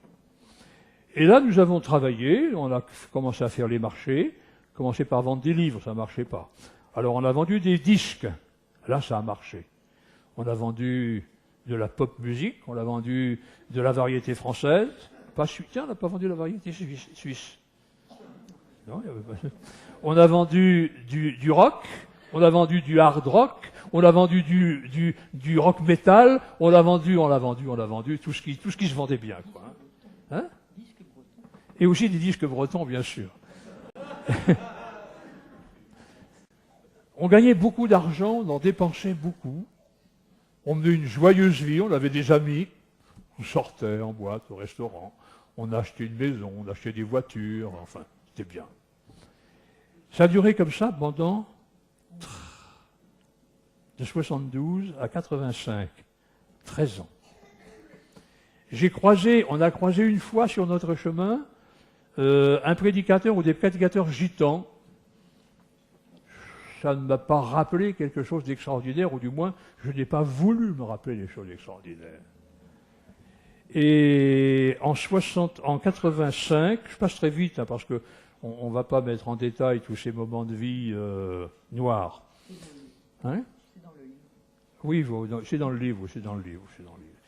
Et là, nous avons travaillé, on a commencé à faire les marchés, commencé par vendre des livres, ça ne marchait pas. Alors on a vendu des disques, là ça a marché. On a vendu de la pop musique, on a vendu de la variété française, tiens, on n'a pas vendu la variété suisse. Non, on a vendu du rock, on a vendu du hard rock, on a vendu du rock metal, on a vendu tout ce qui se vendait bien, quoi. Hein? Et aussi des disques bretons, bien sûr. On gagnait beaucoup d'argent, on en dépensait beaucoup. On menait une joyeuse vie, on avait des amis. On sortait en boîte, au restaurant. On achetait une maison, on achetait des voitures, enfin, c'était bien. Ça a duré comme ça pendant de 72 à 85, 13 ans. On a croisé une fois sur notre chemin un prédicateur ou des prédicateurs gitans. Ça ne m'a pas rappelé quelque chose d'extraordinaire, ou du moins, je n'ai pas voulu me rappeler des choses extraordinaires. Et en 85, je passe très vite, hein, parce qu'on ne va pas mettre en détail tous ces moments de vie noirs. Hein? C'est dans le livre. Oui, c'est dans le livre,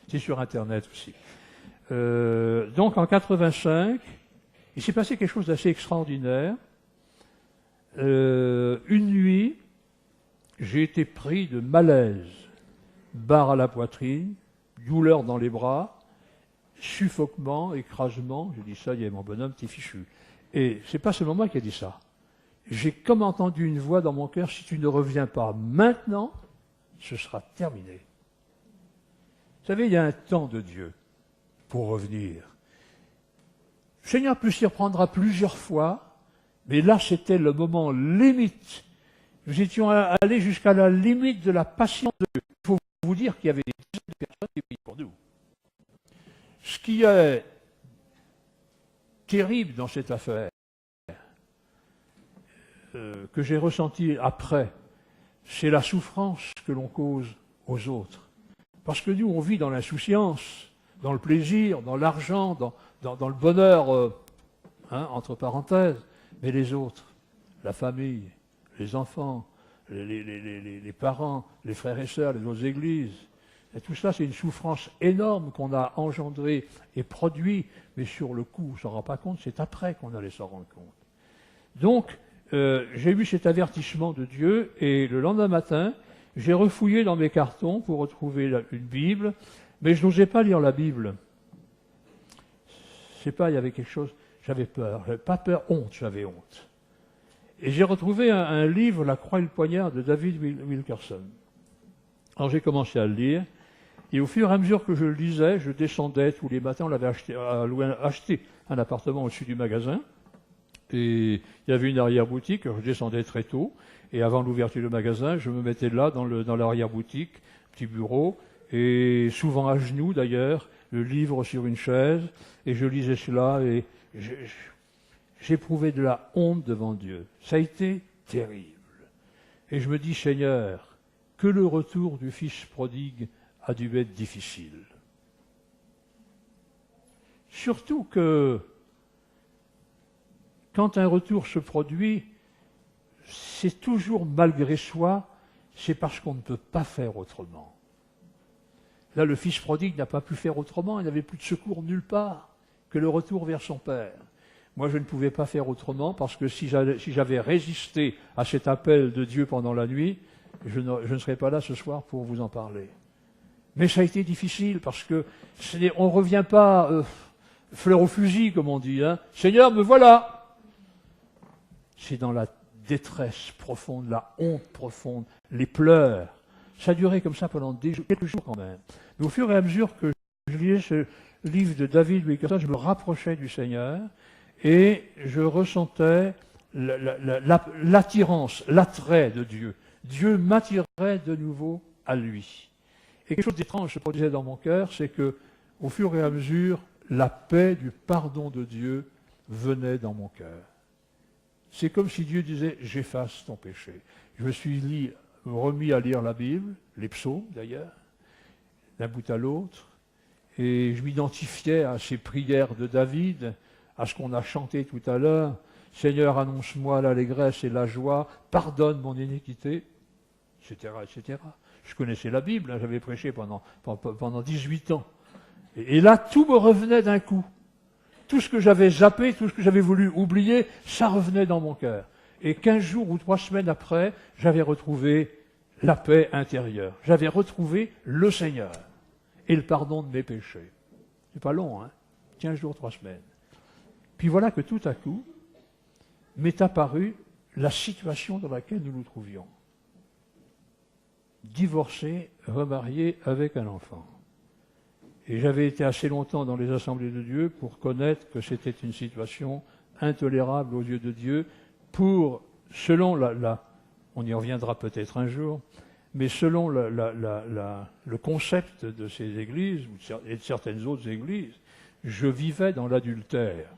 c'est sur Internet aussi. Donc en 85, il s'est passé quelque chose d'assez extraordinaire. Une nuit, j'ai été pris de malaise, barre à la poitrine, douleur dans les bras, suffoquement, écrasement. J'ai dit ça, il y a mon bonhomme, t'es fichu. Et c'est pas seulement moi qui ai dit ça. J'ai comme entendu une voix dans mon cœur, si tu ne reviens pas maintenant, ce sera terminé. Vous savez, il y a un temps de Dieu pour revenir. Le Seigneur peut s'y reprendra plusieurs fois, mais là, c'était le moment limite. Nous étions allés jusqu'à la limite de la patience de Dieu. Il faut vous dire qu'il y avait des dizaines de personnes qui priaient pour nous. Ce qui est terrible dans cette affaire, que j'ai ressenti après, c'est la souffrance que l'on cause aux autres. Parce que nous, on vit dans l'insouciance, dans le plaisir, dans l'argent, dans le bonheur, entre parenthèses, mais les autres, la famille, les enfants, les parents, les frères et sœurs, les autres églises, et tout ça, c'est une souffrance énorme qu'on a engendrée et produit, mais sur le coup, on ne s'en rend pas compte, c'est après qu'on allait s'en rendre compte. Donc, j'ai eu cet avertissement de Dieu, et le lendemain matin, j'ai refouillé dans mes cartons pour retrouver une Bible, mais je n'osais pas lire la Bible. Je sais pas, il y avait quelque chose, j'avais peur, pas peur, honte, j'avais honte. Et j'ai retrouvé un livre, La Croix et le Poignard, de David Wilkerson. Alors j'ai commencé à le lire, et au fur et à mesure que je le lisais, je descendais tous les matins, on avait acheté un appartement au-dessus du magasin, et il y avait une arrière-boutique, je descendais très tôt, et avant l'ouverture du magasin, je me mettais là, dans l'arrière-boutique, petit bureau, et souvent à genoux d'ailleurs, le livre sur une chaise, et je lisais cela, et j'éprouvais de la honte devant Dieu. Ça a été terrible. Et je me dis, Seigneur, que le retour du Fils prodigue a dû être difficile. Surtout que, quand un retour se produit, c'est toujours malgré soi, c'est parce qu'on ne peut pas faire autrement. Là, le fils prodigue n'a pas pu faire autrement, il n'avait plus de secours nulle part que le retour vers son père. Moi, je ne pouvais pas faire autrement parce que si j'avais résisté à cet appel de Dieu pendant la nuit, je ne serais pas là ce soir pour vous en parler. Mais ça a été difficile parce que on ne revient pas fleur au fusil, comme on dit. Seigneur, me voilà. C'est dans la détresse profonde, la honte profonde, les pleurs. Ça a duré comme ça pendant quelques jours quand même. Mais au fur et à mesure que je lisais ce livre de David Wilkerson, je me rapprochais du Seigneur et je ressentais l'attirance, l'attrait de Dieu. Dieu m'attirait de nouveau à lui. Et quelque chose d'étrange se produisait dans mon cœur, c'est que au fur et à mesure, la paix du pardon de Dieu venait dans mon cœur. C'est comme si Dieu disait « j'efface ton péché ». Je me suis remis à lire la Bible, les psaumes d'ailleurs, d'un bout à l'autre, et je m'identifiais à ces prières de David, à ce qu'on a chanté tout à l'heure, « Seigneur, annonce-moi l'allégresse et la joie, pardonne mon iniquité », etc., etc. Je connaissais la Bible, j'avais prêché pendant 18 ans. Et là, tout me revenait d'un coup. Tout ce que j'avais zappé, tout ce que j'avais voulu oublier, ça revenait dans mon cœur. Et 15 jours ou 3 semaines après, j'avais retrouvé la paix intérieure. J'avais retrouvé le Seigneur et le pardon de mes péchés. C'est pas long, 15 jours, 3 semaines. Puis voilà que tout à coup, m'est apparue la situation dans laquelle nous nous trouvions. Divorcé, remarié avec un enfant. Et j'avais été assez longtemps dans les assemblées de Dieu pour connaître que c'était une situation intolérable aux yeux de Dieu selon on y reviendra peut-être un jour, mais selon le concept de ces églises et de certaines autres églises, je vivais dans l'adultère.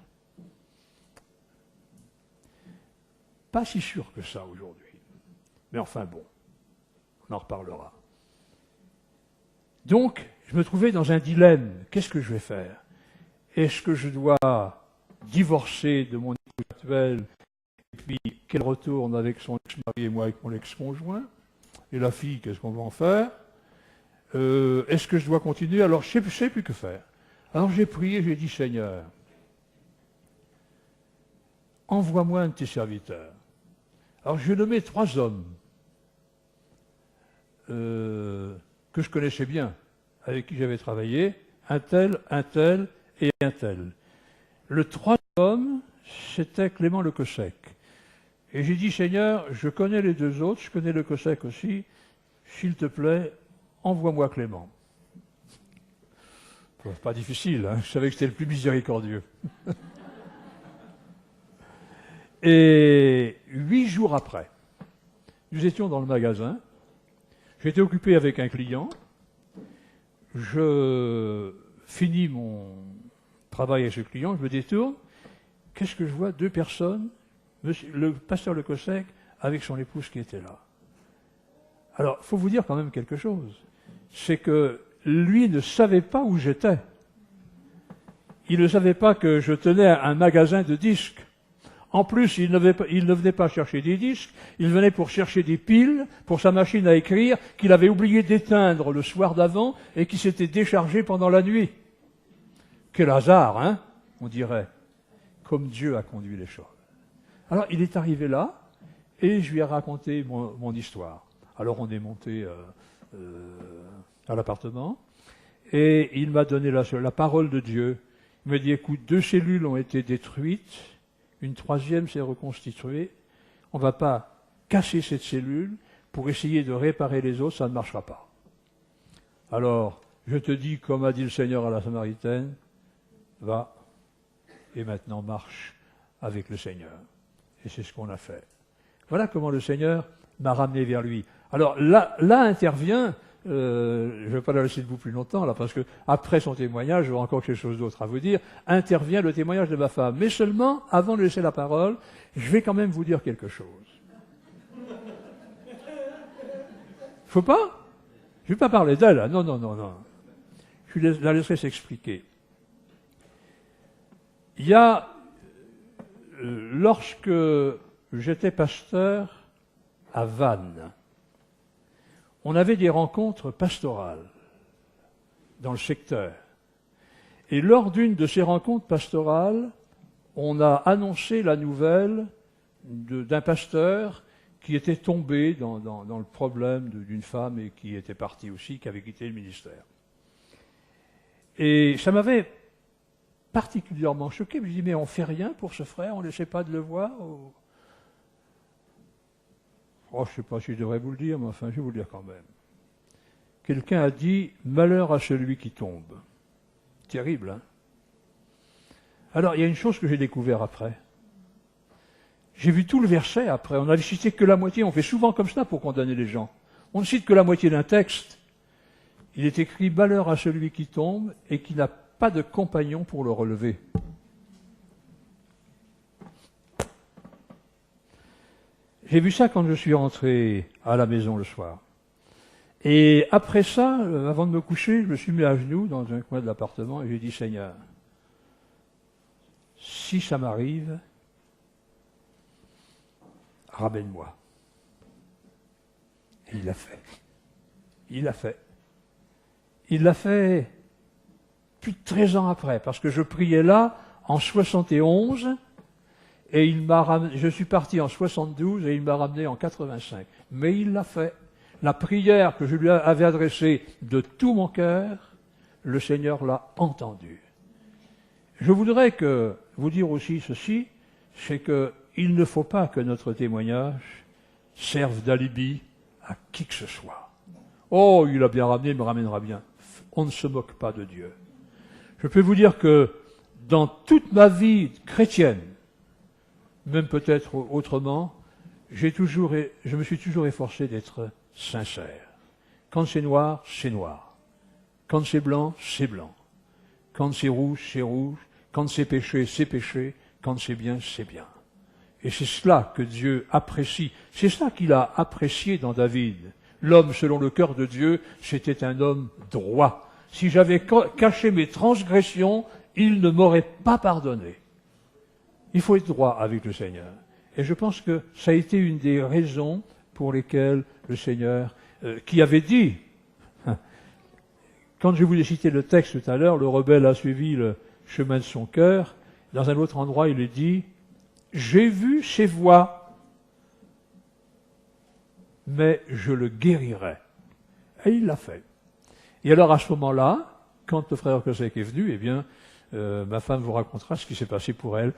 Pas si sûr que ça aujourd'hui. Mais enfin bon, on en reparlera. Donc, je me trouvais dans un dilemme. Qu'est-ce que je vais faire? Est-ce que je dois divorcer de mon épouse actuelle et puis qu'elle retourne avec son ex-mari et moi avec mon ex-conjoint? Et la fille, qu'est-ce qu'on va en faire? Est-ce que je dois continuer? Alors, je ne sais plus que faire. Alors, j'ai prié, j'ai dit, Seigneur, envoie-moi un de tes serviteurs. Alors, je nommé 3 hommes que je connaissais bien, avec qui j'avais travaillé, un tel et un tel. Le 3e homme, c'était Clément Lecossec. Et j'ai dit, Seigneur, je connais les 2 autres, je connais Lecossec aussi, s'il te plaît, envoie-moi Clément. Pas difficile, je savais que c'était le plus miséricordieux. Et 8 jours après, nous étions dans le magasin, j'étais occupé avec un client, je finis mon travail avec ce client, je me détourne, qu'est-ce que je vois? 2 personnes, le pasteur Le Cossec avec son épouse qui était là. Alors, il faut vous dire quand même quelque chose, c'est que lui ne savait pas où j'étais. Il ne savait pas que je tenais un magasin de disques. En plus, il ne venait pas chercher des disques, il venait pour chercher des piles pour sa machine à écrire qu'il avait oublié d'éteindre le soir d'avant et qui s'était déchargée pendant la nuit. Quel hasard, hein, on dirait, comme Dieu a conduit les choses. Alors, il est arrivé là et je lui ai raconté mon histoire. Alors, on est monté à l'appartement et il m'a donné la parole de Dieu. Il m'a dit, écoute, 2 cellules ont été détruites, une 3e s'est reconstituée. On ne va pas casser cette cellule pour essayer de réparer les autres, ça ne marchera pas. Alors, je te dis, comme a dit le Seigneur à la Samaritaine, va et maintenant marche avec le Seigneur. Et c'est ce qu'on a fait. Voilà comment le Seigneur m'a ramené vers lui. Alors là intervient, je ne vais pas la laisser debout plus longtemps, là, parce que après son témoignage, j'aurai encore quelque chose d'autre à vous dire, intervient le témoignage de ma femme. Mais seulement, avant de laisser la parole, je vais quand même vous dire quelque chose. Faut pas? Je ne vais pas parler d'elle, là. Non. Je la laisserai s'expliquer. Il y a, lorsque j'étais pasteur à Vannes, on avait des rencontres pastorales dans le secteur. Et lors d'une de ces rencontres pastorales, on a annoncé la nouvelle d'un pasteur qui était tombé dans le problème d'une femme et qui était partie aussi, qui avait quitté le ministère. Et ça m'avait particulièrement choqué. Je me dis, mais on ne fait rien pour ce frère, on n'essaie pas de le voir ou... Oh, je ne sais pas si je devrais vous le dire, mais enfin, je vais vous le dire quand même. Quelqu'un a dit « Malheur à celui qui tombe ». Terrible, hein? Alors, il y a une chose que j'ai découvert après. J'ai vu tout le verset après. On n'a cité que la moitié. On fait souvent comme ça pour condamner les gens. On ne cite que la moitié d'un texte. Il est écrit « Malheur à celui qui tombe et qui n'a pas de compagnon pour le relever ». J'ai vu ça quand je suis rentré à la maison le soir. Et après ça, avant de me coucher, je me suis mis à genoux dans un coin de l'appartement et j'ai dit, Seigneur, si ça m'arrive, ramène-moi. Et il l'a fait. Il l'a fait. Il l'a fait plus de 13 ans après, parce que je priais là en 71, et je suis parti en 72 et il m'a ramené en 85. Mais il l'a fait. La prière que je lui avais adressée de tout mon cœur, le Seigneur l'a entendue. Je voudrais vous dire aussi ceci, c'est qu'il ne faut pas que notre témoignage serve d'alibi à qui que ce soit. Oh, il a bien ramené, il me ramènera bien. On ne se moque pas de Dieu. Je peux vous dire que dans toute ma vie chrétienne, même peut-être autrement, je me suis toujours efforcé d'être sincère. Quand c'est noir, c'est noir. Quand c'est blanc, c'est blanc. Quand c'est rouge, c'est rouge. Quand c'est péché, c'est péché. Quand c'est bien, c'est bien. Et c'est cela que Dieu apprécie. C'est cela qu'il a apprécié dans David. L'homme selon le cœur de Dieu, c'était un homme droit. Si j'avais caché mes transgressions, il ne m'aurait pas pardonné. Il faut être droit avec le Seigneur. Et je pense que ça a été une des raisons pour lesquelles le Seigneur, qui avait dit, quand je vous ai cité le texte tout à l'heure, le rebelle a suivi le chemin de son cœur, dans un autre endroit il est dit, j'ai vu ses voies, mais je le guérirai. Et il l'a fait. Et alors à ce moment-là, quand le frère Cossec est venu, eh bien, ma femme vous racontera ce qui s'est passé pour elle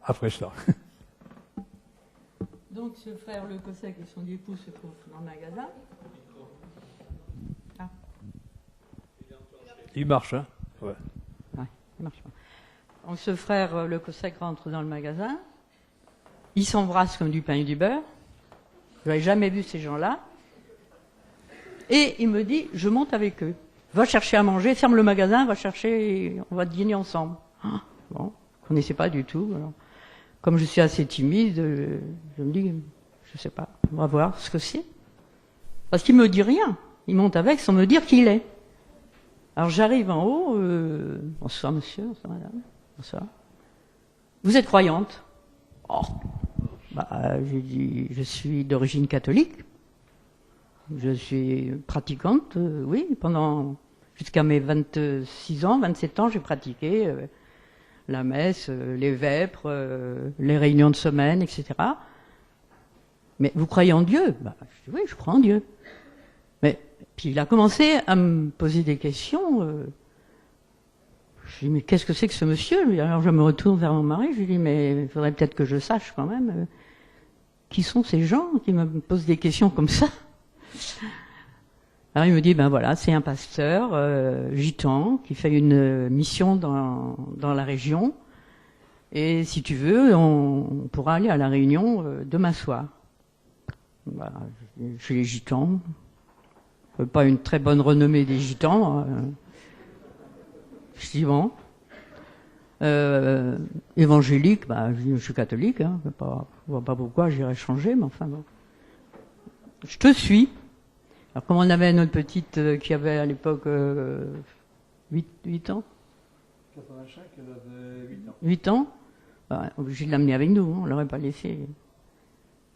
après cela. Donc ce frère Le Cossec et son épouse se trouvent dans le magasin. Ah. Il marche, hein? Ouais. Ouais, il marche pas. Donc ce frère Le Cossec rentre dans le magasin Ils s'embrassent comme du pain et du beurre. Je n'avais jamais vu ces gens-là. Et il me dit, je monte avec eux. Va chercher à manger, ferme le magasin, va chercher, on va dîner ensemble. Ah, bon, je ne connaissais pas du tout. Alors, comme je suis assez timide, je me dis, je sais pas, on va voir ce que c'est. Parce qu'il me dit rien. Il monte avec sans me dire qui il est. Alors j'arrive en haut, bonsoir monsieur, bonsoir madame, bonsoir. Vous êtes croyante? Oh. J'ai dit, je suis d'origine catholique. Je suis pratiquante, oui, jusqu'à mes 26 ans, 27 ans, j'ai pratiqué la messe, les vêpres, les réunions de semaine, etc. Mais vous croyez en Dieu? Je dis, oui, je crois en Dieu. Mais puis il a commencé à me poser des questions. Je dis, mais qu'est-ce que c'est que ce monsieur? Alors je me retourne vers mon mari, je lui dis, mais il faudrait peut-être que je sache quand même qui sont ces gens qui me posent des questions comme ça. Alors il me dit, ben voilà, c'est un pasteur gitan qui fait une mission dans la région. Et si tu veux, on pourra aller à la réunion demain soir. Voilà, chez les gitans. Pas une très bonne renommée des gitans. Je dis bon. Évangélique, je suis catholique, hein, je vois pas pourquoi j'irais changer, mais enfin bon. Je te suis. Alors comme on avait notre petite qui avait à l'époque 8 ans. 85, elle avait 8 ans. 8 ans, obligé de l'amener avec nous, hein, on l'aurait pas laissé.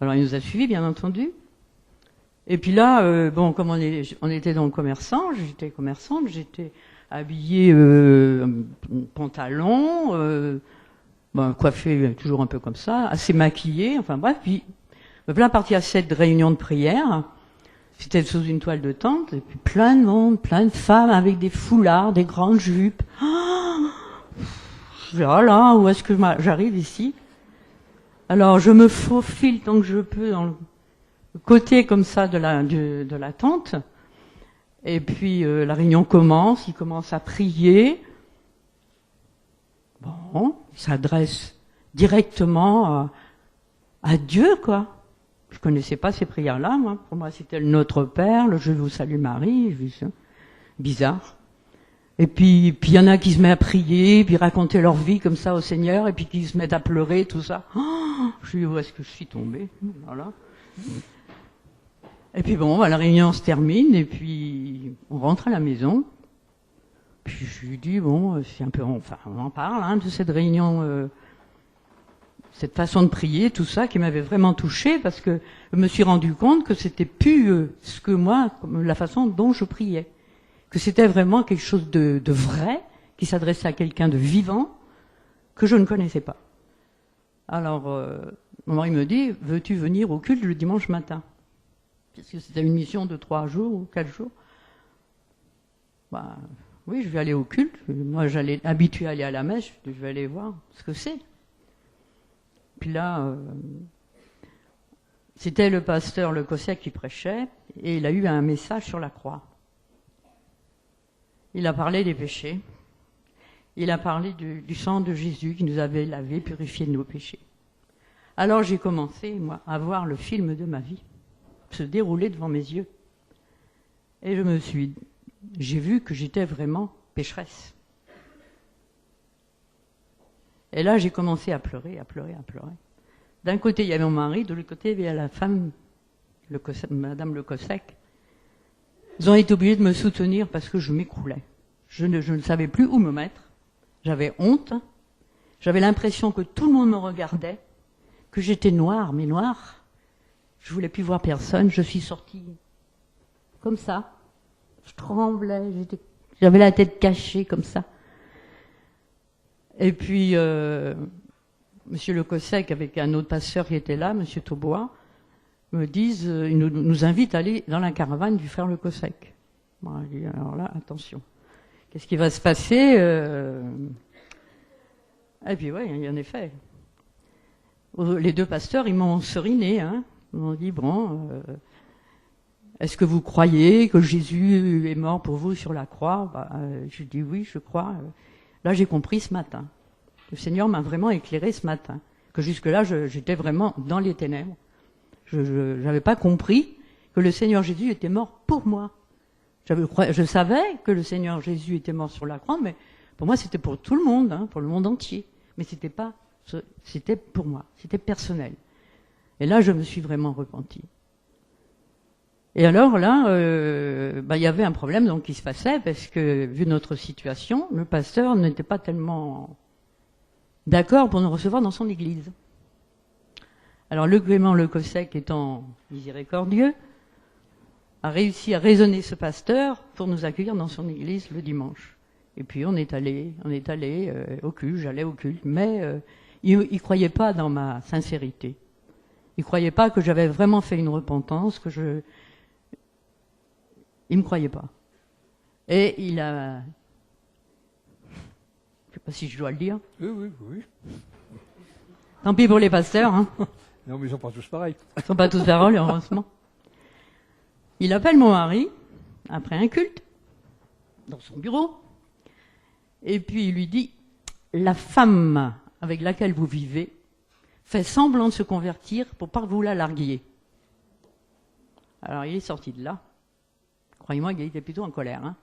Alors il nous a suivis, bien entendu. Et puis là, comme on était dans le commerçant, j'étais commerçante, j'étais habillée pantalon, coiffée toujours un peu comme ça, assez maquillée, enfin bref, puis plein parti à cette réunion de prière. C'était sous une toile de tente, et puis plein de monde, plein de femmes avec des foulards, des grandes jupes. Oh là, où est-ce que j'arrive ici? Alors je me faufile tant que je peux dans le côté comme ça de la tente. Et puis la réunion commence, il commence à prier. Bon, il s'adresse directement à Dieu, quoi. Je connaissais pas ces prières-là, moi. Pour moi, c'était le Notre Père, le Je vous salue Marie. Bizarre. Et puis il y en a qui se mettent à prier, puis raconter leur vie comme ça au Seigneur, et puis qui se mettent à pleurer, tout ça. Oh, je dis, où est-ce que je suis tombée? Voilà. Et puis bon, la réunion se termine, et puis on rentre à la maison. Puis je lui dis, bon, c'est un peu, on en parle, hein, de cette réunion, cette façon de prier, tout ça, qui m'avait vraiment touchée, parce que je me suis rendu compte que c'était plus ce que moi, la façon dont je priais. Que c'était vraiment quelque chose de vrai, qui s'adressait à quelqu'un de vivant, que je ne connaissais pas. Alors, mon mari me dit, veux-tu venir au culte le dimanche matin? Parce que c'était une mission de 3 jours ou 4 jours. Oui, je vais aller au culte. Moi, j'allais habituée à aller à la messe, je vais aller voir ce que c'est. Puis là, c'était le pasteur Le Cossec qui prêchait, et il a eu un message sur la croix. Il a parlé des péchés. Il a parlé du sang de Jésus qui nous avait lavé, purifié de nos péchés. Alors j'ai commencé, moi, à voir le film de ma vie se dérouler devant mes yeux. Et j'ai vu que j'étais vraiment pécheresse. Et là, j'ai commencé à pleurer, à pleurer, à pleurer. D'un côté, il y avait mon mari, de l'autre côté, il y avait la femme, Madame Le Cossec. Ils ont été obligés de me soutenir parce que je m'écroulais. Je ne savais plus où me mettre. J'avais honte. J'avais l'impression que tout le monde me regardait, que j'étais noire, mais noire. Je voulais plus voir personne. Je suis sortie comme ça. Je tremblais. J'avais la tête cachée comme ça. Et puis, Monsieur Le Cossec, avec un autre pasteur qui était là, Monsieur Taubois, ils nous invitent à aller dans la caravane du frère Le Cossec. Bon, je dis, alors là, attention. Qu'est-ce qui va se passer? Et puis, oui, en effet. Les deux pasteurs, ils m'ont seriné, hein. Ils m'ont dit, bon, est-ce que vous croyez que Jésus est mort pour vous sur la croix? Je dis oui, je crois. Là, j'ai compris ce matin. Le Seigneur m'a vraiment éclairé ce matin. Que jusque-là, j'étais vraiment dans les ténèbres. Je n'avais pas compris que le Seigneur Jésus était mort pour moi. Je savais que le Seigneur Jésus était mort sur la croix, mais pour moi, c'était pour tout le monde, hein, pour le monde entier. Mais c'était pour moi, c'était personnel. Et là, je me suis vraiment repentie. Et alors là, il y avait un problème donc qui se passait, parce que, vu notre situation, le pasteur n'était pas tellement d'accord pour nous recevoir dans son église. Alors le Clément Lecossec, étant miséricordieux, a réussi à raisonner ce pasteur pour nous accueillir dans son église le dimanche. Et puis on est allé au culte, j'allais au culte, mais il croyait pas dans ma sincérité. Il croyait pas que j'avais vraiment fait une repentance, il me croyait pas. Et il a, je sais pas si je dois le dire. Oui. Tant pis pour les pasteurs, hein. Non, mais ils sont pas tous pareils. Ils sont pas tous paroles, heureusement. Il appelle mon mari, après un culte, dans son bureau, et puis il lui dit, la femme avec laquelle vous vivez fait semblant de se convertir pour pas que vous la larguiez. Alors il est sorti de là. Croyez-moi, il était plutôt en colère. Hein.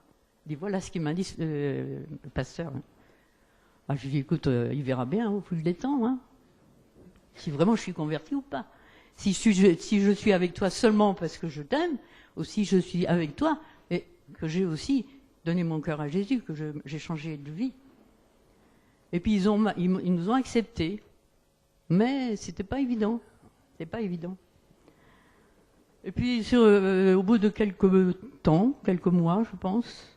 Il dit, voilà ce qu'il m'a dit le pasteur. Ah, je lui dis, écoute, il verra bien au fil des temps, hein, si vraiment je suis converti ou pas. Si je suis avec toi seulement parce que je t'aime, ou si je suis avec toi et que j'ai aussi donné mon cœur à Jésus, que j'ai changé de vie. Et puis ils nous ont acceptés, mais c'était pas évident. C'est pas évident. Et puis au bout de quelques temps, quelques mois, je pense,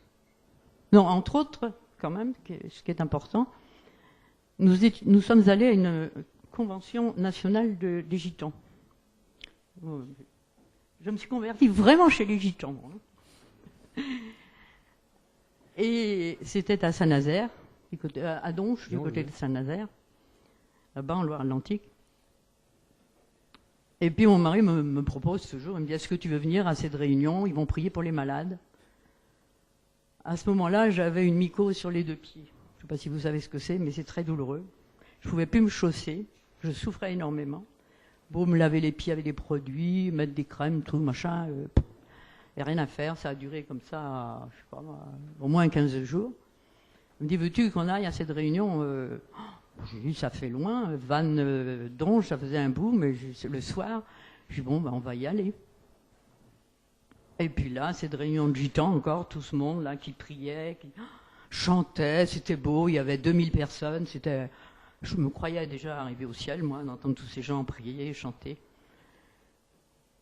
non, entre autres, quand même, ce qui est important, nous sommes allés à une convention nationale des Gitans. Je me suis convertie vraiment chez les Gitans. Et c'était à Saint-Nazaire, à Donche, du côté de Saint-Nazaire, là-bas en Loire-Atlantique. Et puis mon mari me propose ce jour, il me dit, est-ce que tu veux venir à cette réunion? Ils vont prier pour les malades. À ce moment-là, j'avais une mycose sur les 2 pieds. Je ne sais pas si vous savez ce que c'est, mais c'est très douloureux. Je ne pouvais plus me chausser, je souffrais énormément. Bon, me laver les pieds avec des produits, mettre des crèmes, tout, machin. Il n'y a rien à faire, ça a duré comme ça, je sais pas, au moins 15 jours. Il me dit, veux-tu qu'on aille à cette réunion? J'ai dit, ça fait loin, Vannes, Donge, ça faisait un bout, mais le soir, j'ai dit, bon, on va y aller. Et puis là, cette réunion de gitans encore, tout ce monde là qui priait, qui chantait, c'était beau, il y avait 2000 personnes, je me croyais déjà arriver au ciel, moi, d'entendre tous ces gens prier, chanter.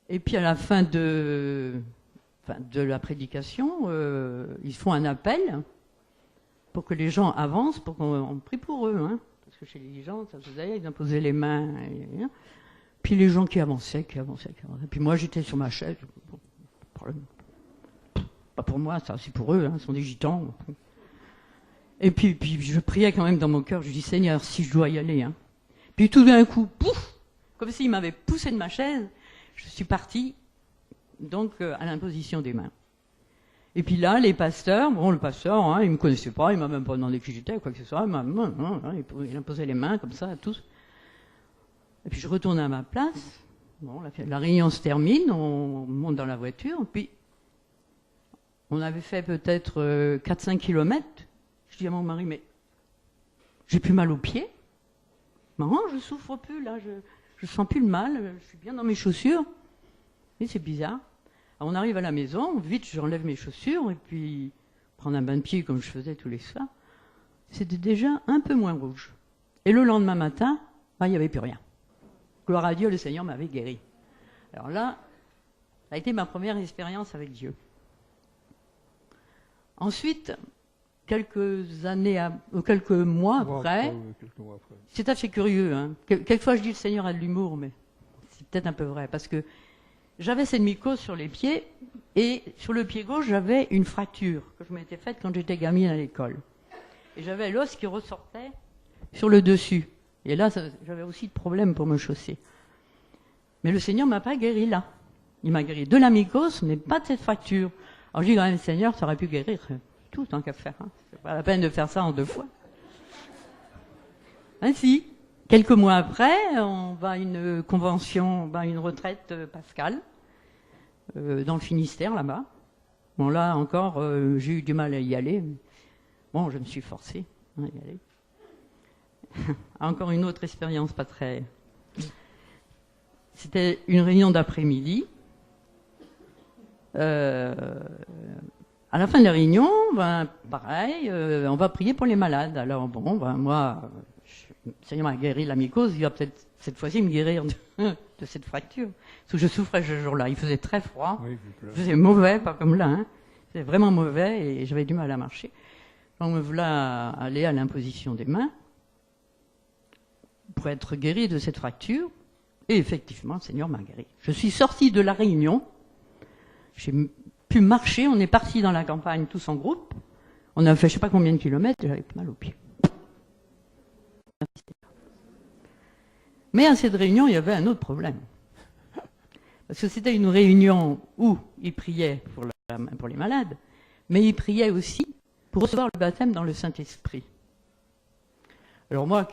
Et puis à la fin de la prédication, ils font un appel pour que les gens avancent, pour qu'on prie pour eux, hein. Parce que chez les gens, ça se faisait, ils imposaient les mains. Puis les gens qui avançaient. Puis moi, j'étais sur ma chaise. Pas pour moi, ça, c'est pour eux, hein, ce sont des gitans. Et puis je priais quand même dans mon cœur, je dis, Seigneur, si je dois y aller. Hein. Puis tout d'un coup, pouf, comme s'il m'avait poussé de ma chaise, je suis partie donc à l'imposition des mains. Et puis là, les pasteurs, le pasteur, hein, il me connaissait pas, il m'a même pas demandé qui j'étais, quoi que ce soit, il imposait les mains comme ça à tous. Et puis je retourne à ma place, la réunion se termine, on monte dans la voiture, puis on avait fait peut-être 4-5 kilomètres. Je dis à mon mari, mais j'ai plus mal aux pieds. Non, je souffre plus, là, je sens plus le mal, je suis bien dans mes chaussures. Et c'est bizarre. Alors on arrive à la maison, vite j'enlève mes chaussures et puis prendre un bain de pied comme je faisais tous les soirs. C'était déjà un peu moins rouge. Et le lendemain matin, il n'y avait plus rien. Gloire à Dieu, le Seigneur m'avait guéri. Alors là, ça a été ma première expérience avec Dieu. Ensuite, quelques mois après, c'est assez curieux. Hein. Quelquefois je dis le Seigneur a de l'humour, mais c'est peut-être un peu vrai, parce que j'avais cette mycose sur les pieds, et sur le pied gauche, j'avais une fracture que je m'étais faite quand j'étais gamine à l'école. Et j'avais l'os qui ressortait sur le dessus. Et là, j'avais aussi de problèmes pour me chausser. Mais le Seigneur ne m'a pas guéri là. Il m'a guéri de la mycose, mais pas de cette fracture. Alors je dis quand même, Seigneur, ça aurait pu guérir tout tant qu'à faire. Hein. C'est pas la peine de faire ça en 2 fois. Ainsi. quelques mois après, on va à une convention, une retraite pascale, dans le Finistère, là-bas. Bon, là encore, j'ai eu du mal à y aller. Bon, je me suis forcée à y aller. Encore une autre expérience pas très... C'était une réunion d'après-midi. À la fin de la réunion, pareil, on va prier pour les malades. Alors bon, moi, le Seigneur m'a guéri la mycose, il va peut-être cette fois-ci me guérir de cette fracture. Parce que je souffrais ce jour-là, il faisait très froid, Oui, il faisait mauvais, pas comme là, hein. Il faisait vraiment mauvais et j'avais du mal à marcher. Donc me voilà aller à l'imposition des mains pour être guéri de cette fracture. Et effectivement, le Seigneur m'a guéri. Je suis sortie de la réunion, j'ai pu marcher, on est parti dans la campagne tous en groupe, on a fait je sais pas combien de kilomètres et j'avais mal aux pieds. Mais à cette réunion, il y avait un autre problème. Parce que c'était une réunion où ils priaient pour les malades, mais ils priaient aussi pour recevoir le baptême dans le Saint-Esprit. Alors moi,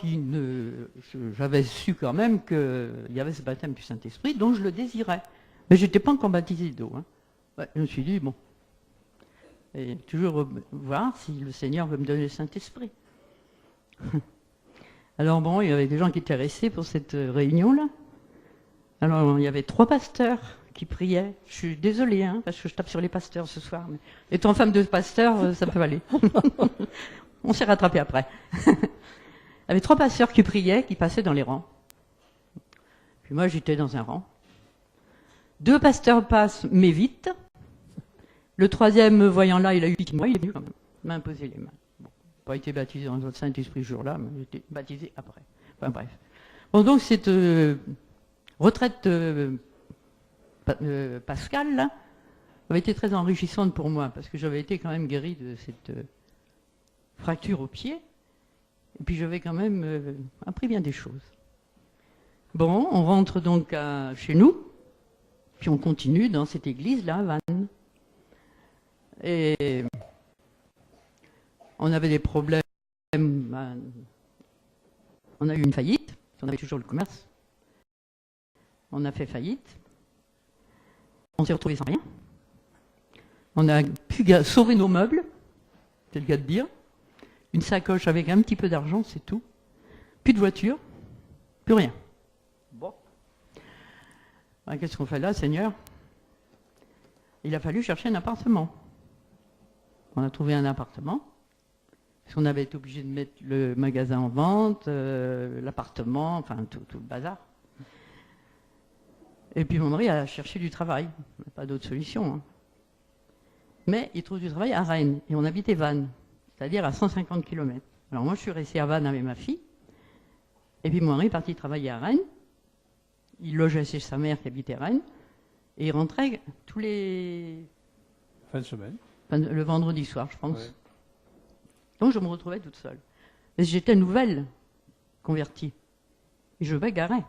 j'avais su quand même qu'il y avait ce baptême du Saint-Esprit, dont je le désirais. Mais je n'étais pas encore baptisé d'eau. Hein. Ouais, je me suis dit, bon, et toujours voir si le Seigneur veut me donner le Saint-Esprit. Alors bon, il y avait des gens qui étaient restés pour cette réunion-là. Alors il y avait 3 pasteurs qui priaient. Je suis désolée, hein, parce que je tape sur les pasteurs ce soir. Mais étant femme de pasteur, ça peut aller. On s'est rattrapé après. Il y avait 3 pasteurs qui priaient, qui passaient dans les rangs. Puis moi, j'étais dans un rang. 2 pasteurs passent, mais vite. Le 3e, me voyant là, il a eu pitié de moi, il est venu quand même m'imposer les mains. Bon, pas été baptisé dans le Saint-Esprit ce jour-là, mais j'ai été baptisé après. Enfin bref. Bon, donc cette retraite pascale, là, avait été très enrichissante pour moi, parce que j'avais été quand même guéri de cette fracture au pied. Et puis j'avais quand même appris bien des choses. Bon, on rentre donc chez nous, puis on continue dans cette église-là, à Vannes. Et on avait des problèmes, on a eu une faillite, on avait toujours le commerce. On a fait faillite, on s'est retrouvé sans rien. On a pu sauver nos meubles, c'est le cas de dire. Une sacoche avec un petit peu d'argent, c'est tout. Plus de voiture, plus rien. Bon. Alors, qu'est-ce qu'on fait là, Seigneur? Il a fallu chercher un appartement. On a trouvé un appartement, parce qu'on avait été obligé de mettre le magasin en vente, l'appartement, enfin tout le bazar. Et puis mon mari a cherché du travail, pas d'autre solution. Hein. Mais il trouve du travail à Rennes, et on habitait Vannes. C'est-à-dire à 150 km. Alors moi, je suis restée à Vannes avec ma fille. Et puis mon mari est parti travailler à Rennes. Il logeait chez sa mère qui habitait Rennes. Et il rentrait tous les... Fin de semaine. Le vendredi soir, je pense. Ouais. Donc je me retrouvais toute seule. Et j'étais nouvelle convertie. Et je m'égarais.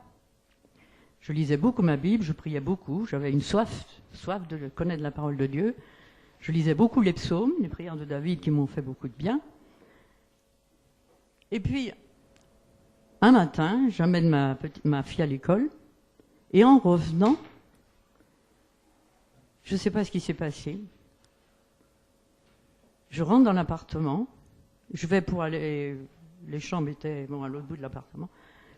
Je lisais beaucoup ma Bible, je priais beaucoup. J'avais une soif de connaître la parole de Dieu. Je lisais beaucoup les psaumes, les prières de David qui m'ont fait beaucoup de bien. Et puis, un matin, j'amène ma fille à l'école, et en revenant, je ne sais pas ce qui s'est passé. Je rentre dans l'appartement, je vais pour aller, les chambres étaient à l'autre bout de l'appartement,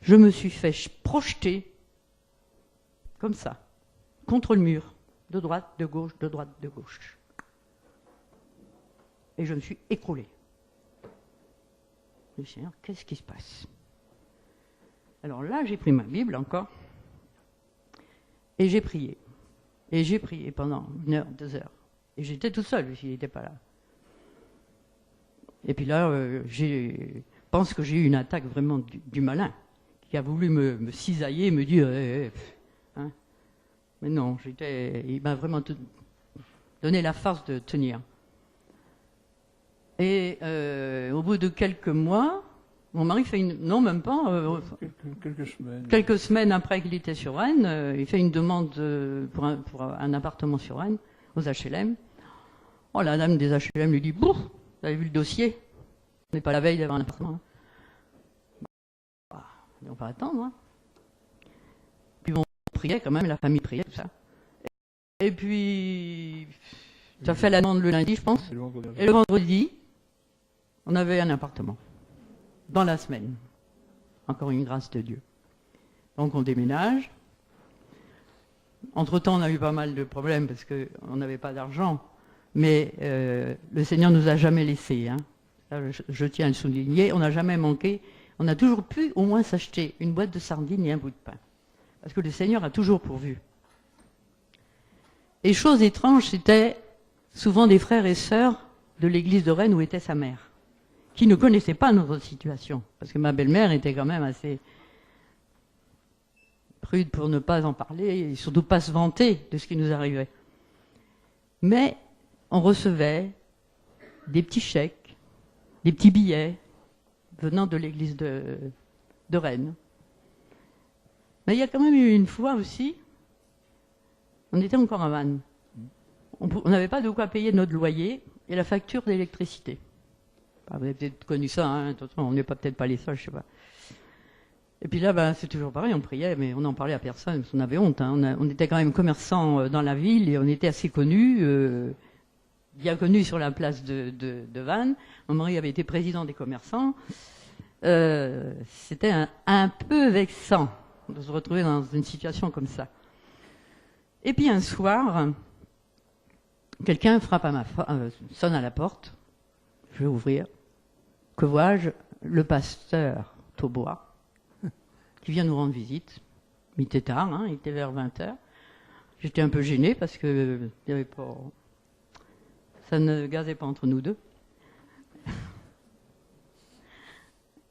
je me suis fait projeter, comme ça, contre le mur, de droite, de gauche, de droite, de gauche. Et je me suis écroulée. Je me suis dit, qu'est-ce qui se passe? Alors là, j'ai pris ma Bible encore, et j'ai prié. Et j'ai prié pendant 1 heure, 2 heures. Et j'étais tout seul, il n'était pas là. Et puis là, je pense que j'ai eu une attaque vraiment du malin, qui a voulu me cisailler, me dire, hein. Mais non, il m'a vraiment donné la force de tenir. Et au bout de quelques mois, mon mari fait une... Non, même pas. Quelques semaines. Quelques semaines après qu'il était sur Rennes, il fait une demande pour un appartement sur Rennes, aux HLM. Oh, la dame des HLM lui dit, « Bouf, vous avez vu le dossier? On n'est pas la veille d'avoir un appartement. » Et on va attendre. Hein. Puis on priait quand même, la famille priait, tout ça. Et puis, tu as fait la demande le lundi, je pense. Et le vendredi, on avait un appartement. Dans la semaine. Encore une grâce de Dieu. Donc on déménage. Entre-temps, on a eu pas mal de problèmes parce qu'on n'avait pas d'argent. Mais le Seigneur ne nous a jamais laissés. Hein. Là, je tiens à le souligner. On n'a jamais manqué. On a toujours pu au moins s'acheter une boîte de sardines et un bout de pain. Parce que le Seigneur a toujours pourvu. Et chose étrange, c'était souvent des frères et sœurs de l'église de Rennes où était sa mère, qui ne connaissaient pas notre situation. Parce que ma belle-mère était quand même assez prude pour ne pas en parler, et surtout pas se vanter de ce qui nous arrivait. Mais on recevait des petits chèques, des petits billets venant de l'église de Rennes. Mais il y a quand même eu une fois aussi, on était en caravane. On n'avait pas de quoi payer notre loyer et la facture d'électricité. Vous avez peut-être connu ça, hein, attention, on n'est peut-être pas les seuls, je sais pas. Et puis là, ben, c'est toujours pareil, on priait, mais on n'en parlait à personne, parce qu'on avait honte. Hein. On était quand même commerçants dans la ville et on était assez connus, bien connus sur la place de Vannes. Mon mari avait été président des commerçants. C'était un peu vexant de se retrouver dans une situation comme ça. Et puis un soir, quelqu'un frappe sonne à la porte. Je vais ouvrir. Que vois-je? Le pasteur Taubois, qui vient nous rendre visite. Il était tard, hein, il était vers 20h. J'étais un peu gênée parce que il y avait pas... ça ne gazait pas entre nous deux.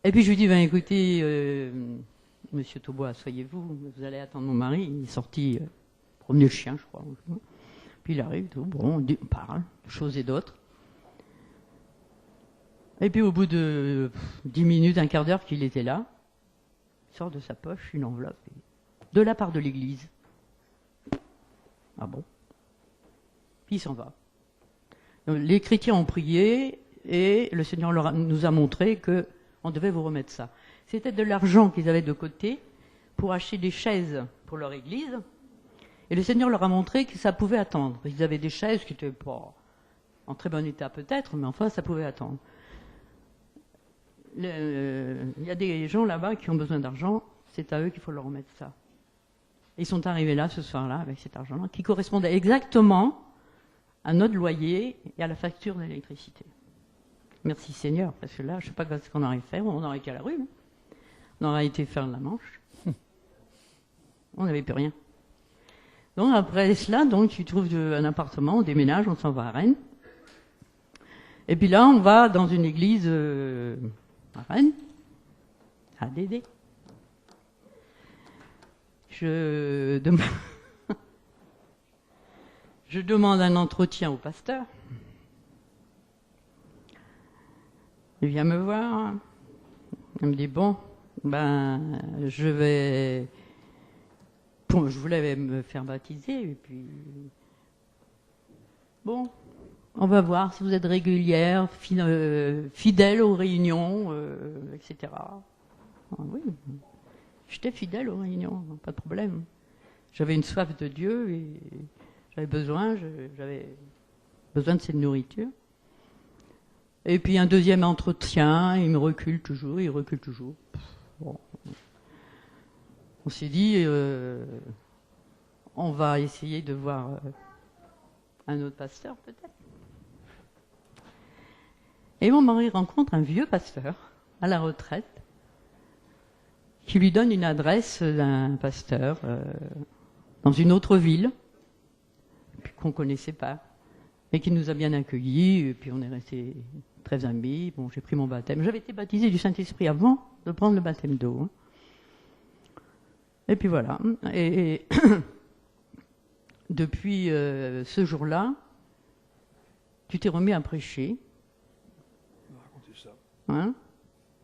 Et puis je lui dis, ben écoutez, monsieur Taubois, asseyez-vous, vous allez attendre mon mari. Il est sorti promener le chien, je crois. Puis il arrive, tout, bon, on parle, de choses et d'autres. Et puis au bout de 10 minutes, un quart d'heure qu'il était là, il sort de sa poche une enveloppe de la part de l'église. Ah bon? Puis il s'en va. Donc, les chrétiens ont prié et le Seigneur nous a montré qu'on devait vous remettre ça. C'était de l'argent qu'ils avaient de côté pour acheter des chaises pour leur église. Et le Seigneur leur a montré que ça pouvait attendre. Ils avaient des chaises qui n'étaient pas en très bon état peut-être, mais enfin ça pouvait attendre. Il y a des gens là-bas qui ont besoin d'argent, c'est à eux qu'il faut leur remettre ça. Et ils sont arrivés là ce soir-là avec cet argent-là qui correspondait exactement à notre loyer et à la facture d'électricité. Merci Seigneur, parce que là, je ne sais pas ce qu'on aurait fait, on aurait été à la rue, hein. On aurait été faire la Manche. On n'avait plus rien. Donc après cela, donc, tu trouves un appartement, on déménage, on s'en va à Rennes. Et puis là, on va dans une église à Rennes, à Dédé. Je demande un entretien au pasteur. Il vient me voir. Il me dit, bon, ben, je voulais me faire baptiser, et puis, bon, on va voir si vous êtes régulière, fidèle aux réunions, etc. Ah, oui, j'étais fidèle aux réunions, pas de problème. J'avais une soif de Dieu et j'avais besoin de cette nourriture. Et puis un deuxième entretien, il recule toujours. Bon. On s'est dit, on va essayer de voir un autre pasteur peut-être. Et mon mari rencontre un vieux pasteur à la retraite qui lui donne une adresse d'un pasteur dans une autre ville qu'on ne connaissait pas et qui nous a bien accueillis. Et puis on est restés très amis. Bon, j'ai pris mon baptême. J'avais été baptisée du Saint-Esprit avant de prendre le baptême d'eau. Hein. Et puis voilà. Et depuis ce jour-là, tu t'es remis à prêcher. On va raconter ça. Hein?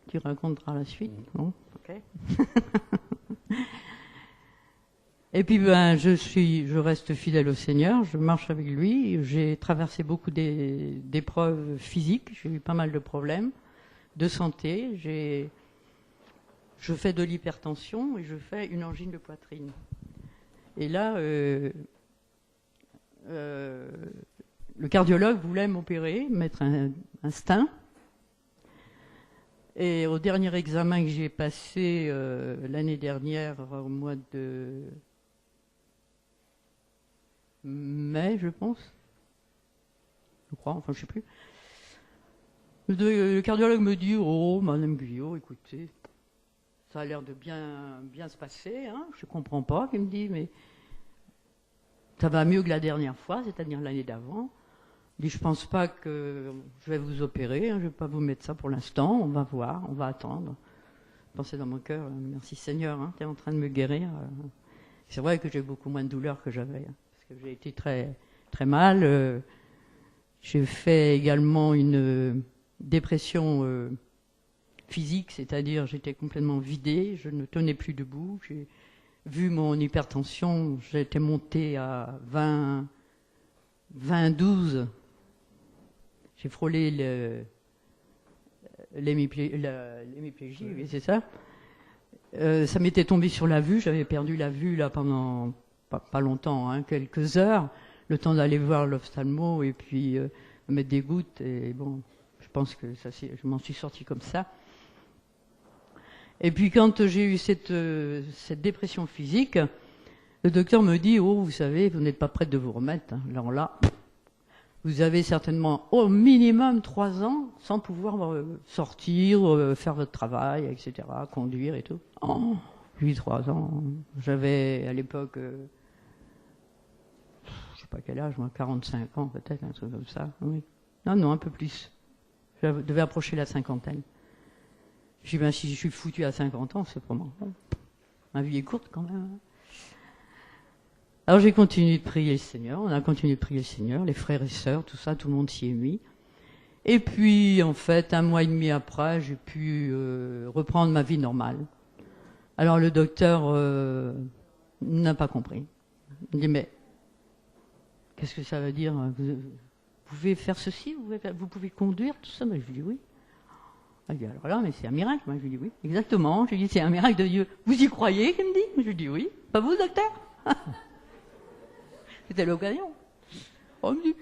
Tu raconteras la suite. Bon, ok. Et puis ben, je reste fidèle au Seigneur, je marche avec lui. J'ai traversé beaucoup d'épreuves physiques, j'ai eu pas mal de problèmes de santé. je fais de l'hypertension et je fais une angine de poitrine. Et là, le cardiologue voulait m'opérer, mettre un stent. Et au dernier examen que j'ai passé l'année dernière, au mois de mai, je pense, je crois, enfin je sais plus, le cardiologue me dit « Oh, Madame Guyot, écoutez, ça a l'air de bien se passer, hein, je ne comprends pas. » Il me dit « Mais ça va mieux que la dernière fois, c'est-à-dire l'année d'avant. » Il dit « Je ne pense pas que je vais vous opérer, hein, je ne vais pas vous mettre ça pour l'instant, on va voir, on va attendre. » Je pensais dans mon cœur « Merci Seigneur, hein, tu es en train de me guérir. » C'est vrai que j'ai beaucoup moins de douleur que j'avais, hein, parce que j'ai été très, très mal. J'ai fait également une dépression physique, c'est-à-dire j'étais complètement vidée, je ne tenais plus debout. J'ai vu mon hypertension, j'étais montée à 12. J'ai frôlé l'hémiplégie, oui, c'est ça. Ça m'était tombé sur la vue, j'avais perdu la vue là pendant pas longtemps, hein, quelques heures, le temps d'aller voir l'ophtalmo et puis mettre des gouttes. Et bon, je pense que je m'en suis sortie comme ça. Et puis quand j'ai eu cette dépression physique, le docteur me dit « Oh, vous savez, vous n'êtes pas prête de vous remettre. Hein. Alors là, vous avez certainement au minimum 3 ans sans pouvoir sortir, faire votre travail, etc., conduire et tout. » Oh, 3 ans. J'avais à l'époque, je sais pas quel âge, moi, 45 ans peut-être, un truc comme ça. Oui. Non, un peu plus. Je devais approcher la cinquantaine. Je dis, ben, si je suis foutu à 50 ans, c'est vraiment... Ma vie est courte quand même. Alors j'ai continué de prier le Seigneur, on a continué de prier le Seigneur, les frères et sœurs, tout ça, tout le monde s'y est mis. Et puis, en fait, 1 mois et demi après, j'ai pu reprendre ma vie normale. Alors le docteur n'a pas compris. Il dit, mais qu'est-ce que ça veut dire? Vous pouvez faire ceci, vous pouvez conduire, tout ça? Mais je lui dis oui. Il dit, alors là, mais c'est un miracle. Moi, je lui dis oui, exactement. Je lui dis, c'est un miracle de Dieu. Vous y croyez? Il me dit. Je lui dis oui. Pas vous, docteur? C'était l'occasion. On me dit,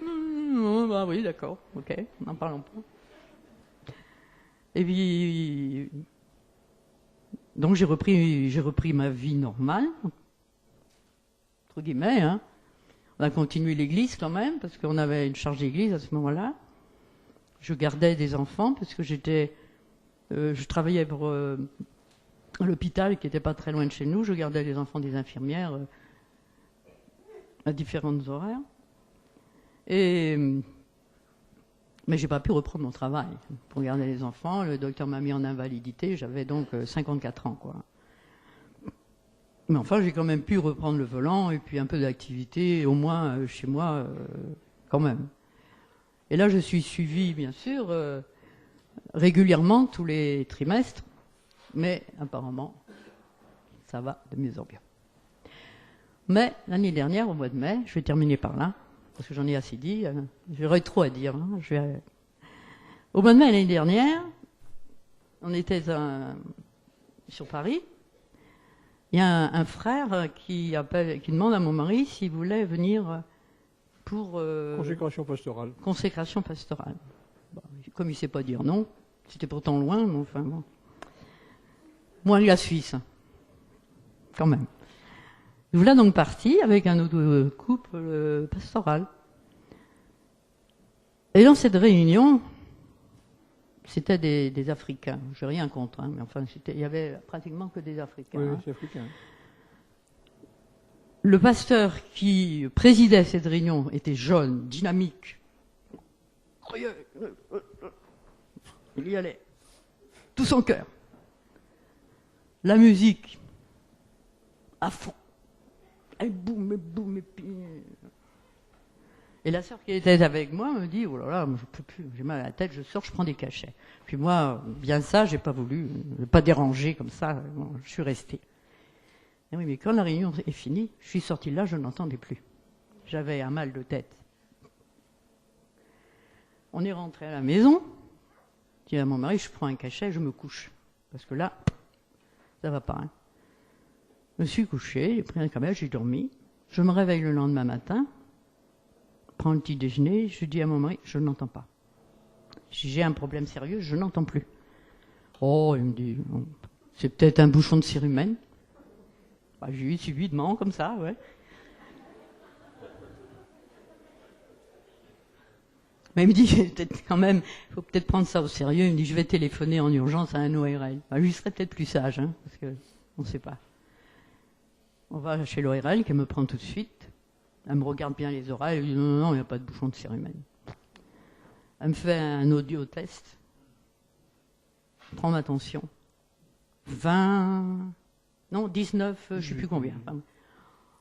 bah oui, d'accord, ok, n'en parlons pas. Et puis, donc j'ai repris ma vie normale, entre guillemets, hein. On a continué l'église quand même, parce qu'on avait une charge d'église à ce moment-là. Je gardais des enfants, parce que je travaillais pour l'hôpital qui n'était pas très loin de chez nous. Je gardais les enfants des infirmières à différentes horaires. Mais j'ai pas pu reprendre mon travail pour garder les enfants. Le docteur m'a mis en invalidité. J'avais donc 54 ans, quoi. Mais enfin, j'ai quand même pu reprendre le volant et puis un peu d'activité, au moins chez moi, quand même. Et là, je suis suivie, bien sûr, régulièrement, tous les trimestres. Mais apparemment, ça va de mieux en mieux. Mais l'année dernière, au mois de mai, je vais terminer par là, parce que j'en ai assez dit, j'aurais trop à dire. Hein, Au mois de mai l'année dernière, on était sur Paris. Il y a un frère qui demande à mon mari s'il voulait venir pour... Consécration pastorale. Consécration pastorale. Bon, comme il ne sait pas dire non, c'était pourtant loin, mais enfin bon. Moi, la Suisse, quand même. Nous voilà donc partis avec un autre couple pastoral. Et dans cette réunion, c'était des Africains. Je n'ai rien contre, hein, mais enfin, il y avait pratiquement que des Africains. Oui, hein. c'est africain. Le pasteur qui présidait cette réunion était jeune, dynamique. Il y allait. Tout son cœur. La musique, à fond. Et boum, et puis... Et la sœur qui était avec moi me dit, oh là là, je peux plus, j'ai mal à la tête, je sors, je prends des cachets. Puis moi, bien ça, j'ai pas voulu, pas déranger comme ça, bon, je suis restée. Et oui, mais quand la réunion est finie, je suis sortie de là, je n'entendais plus. J'avais un mal de tête. On est rentré à la maison, je dis à mon mari, je prends un cachet, je me couche. Parce que là, Ça va pas. Hein. Je me suis couché, j'ai pris un câble, j'ai dormi. Je me réveille le lendemain matin, prends le petit déjeuner, je dis à mon mari, je n'entends pas. Si j'ai un problème sérieux, je n'entends plus. Oh, il me dit, bon, c'est peut-être un bouchon de cérumen. Bah, j'ai eu subitement, comme ça, ouais. Mais il me dit, peut-être quand même, il faut peut-être prendre ça au sérieux. Il me dit, je vais téléphoner en urgence à un ORL. Bah, lui serait peut-être plus sage, hein, parce qu'on ne sait pas. On va chez l'ORL, qui me prend tout de suite. Elle me regarde bien les oreilles, elle me dit, non, non, il n'y a pas de bouchon de cérumen. Elle me fait un audio test. Prends ma tension. 19, je ne sais plus combien. Pardon.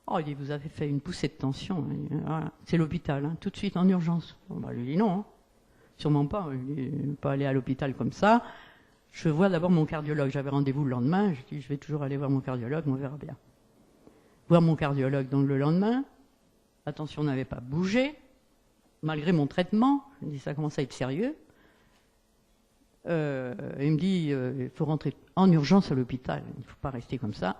Oh, il dit, vous avez fait une poussée de tension. Voilà. C'est l'hôpital, hein, tout de suite en urgence. Bon, bah, je lui dis non, hein. Sûrement pas. Je lui dis, pas aller à l'hôpital comme ça. Je vois d'abord mon cardiologue. J'avais rendez-vous le lendemain. Je dis, je vais toujours aller voir mon cardiologue, on verra bien. Voir mon cardiologue donc le lendemain. La tension n'avait pas bougé, malgré mon traitement. Je me dis, ça commence à être sérieux. Il me dit, il faut rentrer en urgence à l'hôpital. Il ne faut pas rester comme ça.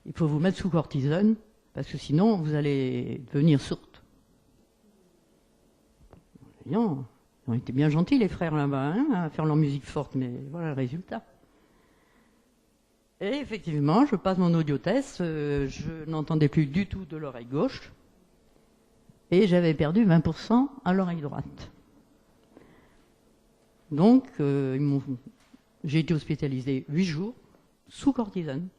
Il faut vous mettre sous cortisone. Parce que sinon, vous allez devenir sourde. Non, ils ont été bien gentils, les frères là-bas, hein, à faire leur musique forte, mais voilà le résultat. Et effectivement, je passe mon audiotest, je n'entendais plus du tout de l'oreille gauche, et j'avais perdu 20% à l'oreille droite. Donc, j'ai été hospitalisé 8 jours, sous cortisone.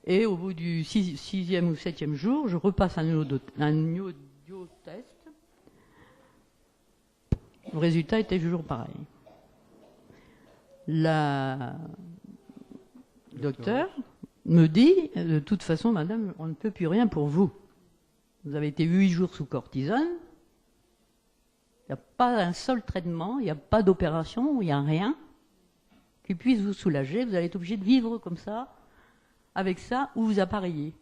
Et au bout du 6e ou 7e jour, je repasse un audio-test. Le résultat était toujours pareil. La docteur me dit, de toute façon, madame, on ne peut plus rien pour vous. Vous avez été 8 jours sous cortisone. Il n'y a pas un seul traitement, il n'y a pas d'opération, il n'y a rien qui puisse vous soulager. Vous allez être obligé de vivre comme ça, avec ça, ou vous appareillez.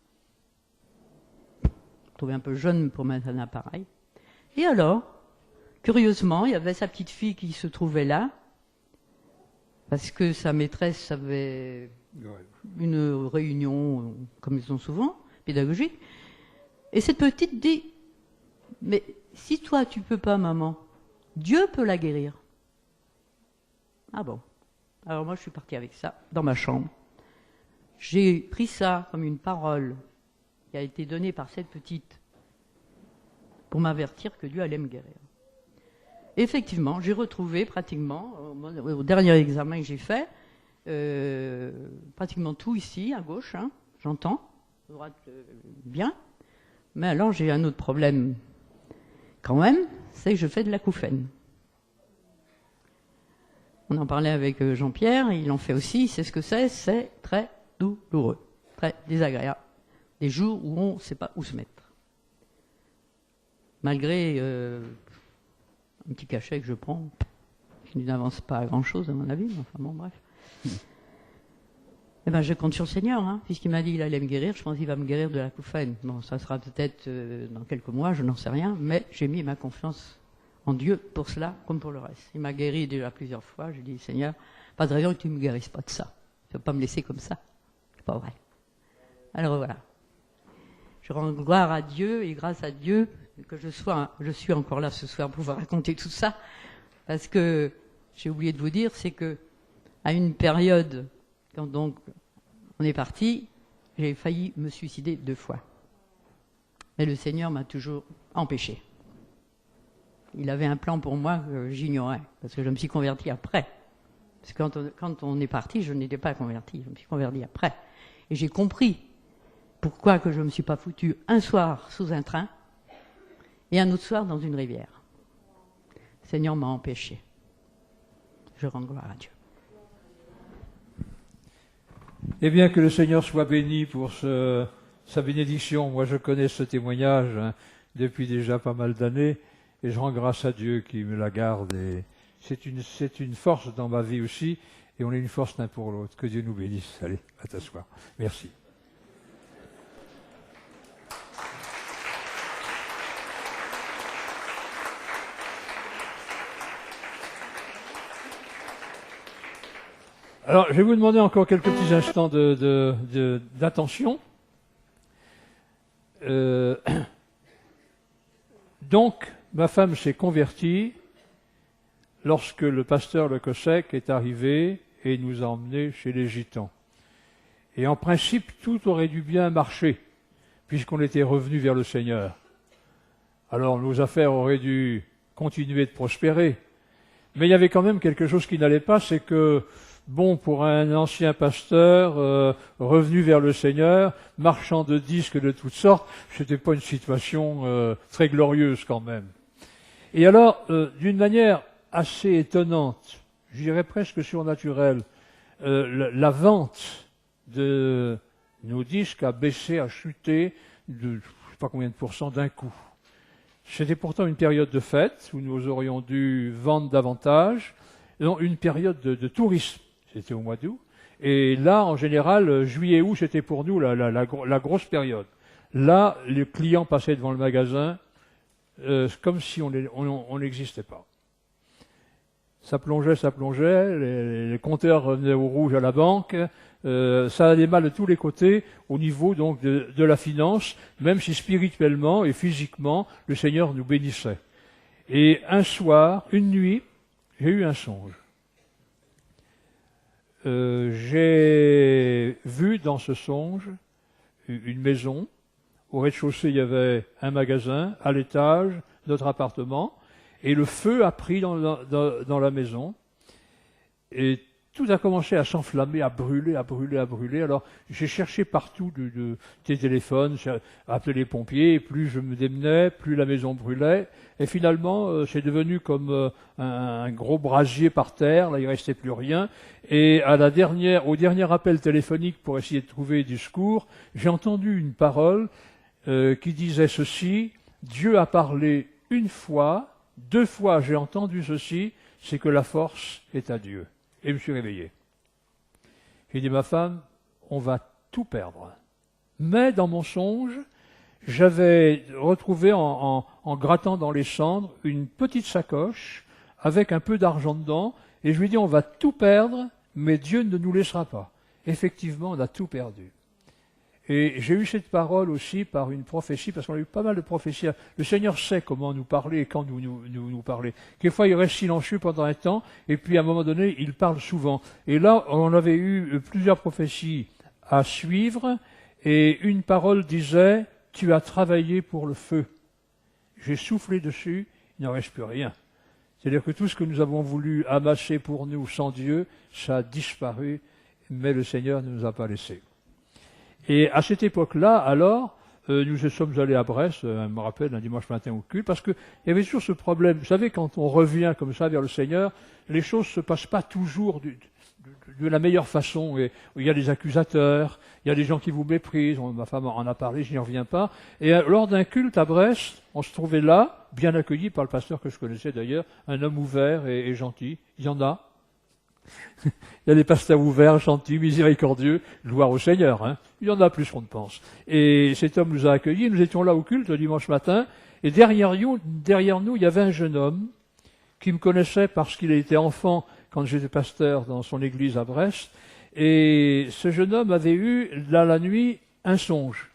Je me trouvais un peu jeune pour mettre un appareil. Et alors, curieusement, il y avait sa petite fille qui se trouvait là, parce que sa maîtresse avait une réunion, comme ils sont souvent, pédagogique. Et cette petite dit, mais si toi tu peux pas, maman, Dieu peut la guérir. Ah bon. Alors moi je suis partie avec ça dans ma chambre. J'ai pris ça comme une parole qui a été donnée par cette petite pour m'avertir que Dieu allait me guérir. Effectivement, j'ai retrouvé pratiquement, au dernier examen que j'ai fait, pratiquement tout ici, à gauche, hein, j'entends, à droite, bien. Mais alors j'ai un autre problème quand même, c'est que je fais de l'acouphène. On en parlait avec Jean-Pierre, il en fait aussi, c'est ce que c'est très douloureux, très désagréable. Des jours où on ne sait pas où se mettre. Malgré un petit cachet que je prends, qui n'avance pas à grand-chose à mon avis, mais enfin bon, bref. Eh ben, je compte sur le Seigneur, hein, puisqu'il m'a dit qu'il allait me guérir, je pense qu'il va me guérir de l'acouphène. Bon, ça sera peut-être dans quelques mois, je n'en sais rien, mais j'ai mis ma confiance en Dieu pour cela, comme pour le reste. Il m'a guéri déjà plusieurs fois, je dis, Seigneur, pas de raison que tu ne me guérisses pas de ça. Tu ne vas pas me laisser comme ça. C'est pas vrai. Alors voilà. Je rends gloire à Dieu et grâce à Dieu que je suis encore là ce soir pour vous raconter tout ça, parce que j'ai oublié de vous dire, c'est que à une période, quand donc on est parti, j'ai failli me suicider 2 fois. Mais le Seigneur m'a toujours empêché. Il avait un plan pour moi que j'ignorais, parce que je me suis converti après. Parce que quand on est parti, je n'étais pas converti, je me suis converti après. Et j'ai compris pourquoi que je ne me suis pas foutu un soir sous un train et un autre soir dans une rivière. Le Seigneur m'a empêché. Je rends gloire à Dieu. Eh bien, que le Seigneur soit béni pour sa bénédiction. Moi, je connais ce témoignage depuis déjà pas mal d'années et je rends grâce à Dieu qui me la garde. Et c'est une force dans ma vie aussi et on est une force l'un pour l'autre. Que Dieu nous bénisse. Allez, à t'asseoir. Merci. Alors, je vais vous demander encore quelques petits instants d'attention. Donc, ma femme s'est convertie lorsque le pasteur Le Cossec est arrivé et nous a emmenés chez les Gitans. Et en principe, tout aurait dû bien marcher, puisqu'on était revenu vers le Seigneur. Alors, nos affaires auraient dû continuer de prospérer. Mais il y avait quand même quelque chose qui n'allait pas, c'est que, bon, pour un ancien pasteur revenu vers le Seigneur, marchand de disques de toutes sortes, c'était pas une situation très glorieuse quand même. Et alors, d'une manière assez étonnante, je dirais presque surnaturelle, la vente de nos disques a baissé, a chuté de je ne sais pas combien de pourcents d'un coup. C'était pourtant une période de fête où nous aurions dû vendre davantage, non, une période de tourisme, c'était au mois d'août, et là, en général, juillet-août, c'était pour nous la grosse période. Là, les clients passaient devant le magasin comme si on n'existait pas. Ça plongeait, les compteurs revenaient au rouge à la banque, ça allait mal de tous les côtés au niveau donc de la finance, même si spirituellement et physiquement, le Seigneur nous bénissait. Et un soir, une nuit, j'ai eu un songe. J'ai vu dans ce songe une maison. Au rez-de-chaussée, il y avait un magasin, à l'étage, notre appartement, et le feu a pris dans la maison, et tout a commencé à s'enflammer, à brûler. Alors, j'ai cherché partout des téléphones, j'ai appelé les pompiers, et plus je me démenais, plus la maison brûlait, et finalement, c'est devenu comme un gros brasier par terre, là, il restait plus rien, et au dernier appel téléphonique pour essayer de trouver du secours, j'ai entendu une parole qui disait ceci: Dieu a parlé une fois, 2 fois j'ai entendu ceci, c'est que la force est à Dieu. Et je me suis réveillé. J'ai dit, ma femme, on va tout perdre. Mais dans mon songe, j'avais retrouvé en grattant dans les cendres une petite sacoche avec un peu d'argent dedans, et je lui ai dit, on va tout perdre, mais Dieu ne nous laissera pas. Effectivement, on a tout perdu. Et j'ai eu cette parole aussi par une prophétie, parce qu'on a eu pas mal de prophéties. Le Seigneur sait comment nous parler et quand nous parler. Quelquefois, il reste silencieux pendant un temps, et puis à un moment donné, il parle souvent. Et là, on avait eu plusieurs prophéties à suivre, et une parole disait, « Tu as travaillé pour le feu. » J'ai soufflé dessus, il n'en reste plus rien. C'est-à-dire que tout ce que nous avons voulu amasser pour nous sans Dieu, ça a disparu, mais le Seigneur ne nous a pas laissés. Et à cette époque-là, alors, nous sommes allés à Brest, je me rappelle, un dimanche matin au culte, parce qu'il y avait toujours ce problème. Vous savez, quand on revient comme ça vers le Seigneur, les choses ne se passent pas toujours de la meilleure façon. Et il y a des accusateurs, il y a des gens qui vous méprisent, ma femme en a parlé, je n'y reviens pas. Et lors d'un culte à Brest, on se trouvait là, bien accueilli par le pasteur que je connaissais d'ailleurs, un homme ouvert et gentil. Il y en a. Il y a des pasteurs ouverts, gentils, miséricordieux, gloire au Seigneur. Hein. Il y en a plus qu'on ne pense. Et cet homme nous a accueillis, nous étions là au culte le dimanche matin, et derrière nous, il y avait un jeune homme qui me connaissait parce qu'il était enfant quand j'étais pasteur dans son église à Brest, et ce jeune homme avait eu, là, la nuit, un songe.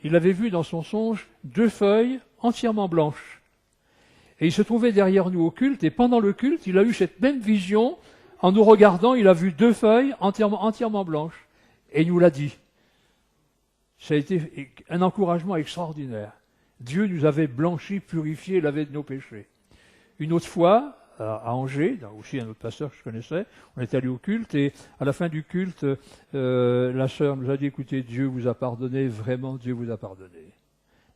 Il avait vu dans son songe 2 feuilles entièrement blanches. Et il se trouvait derrière nous au culte, et pendant le culte, il a eu cette même vision. En nous regardant, il a vu 2 feuilles entièrement blanches. Et il nous l'a dit. Ça a été un encouragement extraordinaire. Dieu nous avait blanchis, purifiés, lavé de nos péchés. Une autre fois, à Angers, aussi un autre pasteur que je connaissais, on est allé au culte, et à la fin du culte, la sœur nous a dit, écoutez, Dieu vous a pardonné, vraiment Dieu vous a pardonné.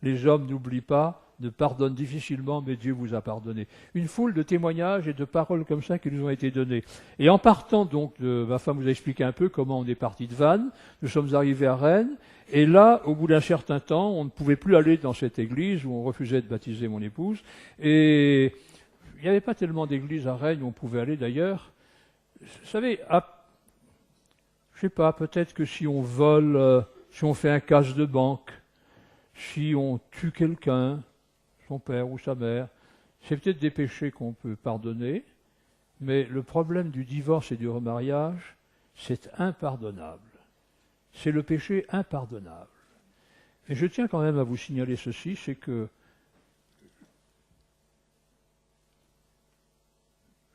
Les hommes n'oublient pas, ne pardonnent difficilement, mais Dieu vous a pardonné. Une foule de témoignages et de paroles comme ça qui nous ont été données. Et en partant donc, ma femme vous a expliqué un peu comment on est parti de Vannes, nous sommes arrivés à Rennes, et là, au bout d'un certain temps, on ne pouvait plus aller dans cette église où on refusait de baptiser mon épouse, et il n'y avait pas tellement d'églises à Rennes où on pouvait aller d'ailleurs. Vous savez, je sais pas, peut-être que si on vole, si on fait un casse de banque, si on tue quelqu'un, son père ou sa mère, c'est peut-être des péchés qu'on peut pardonner, mais le problème du divorce et du remariage, c'est impardonnable. C'est le péché impardonnable. Et je tiens quand même à vous signaler ceci, c'est que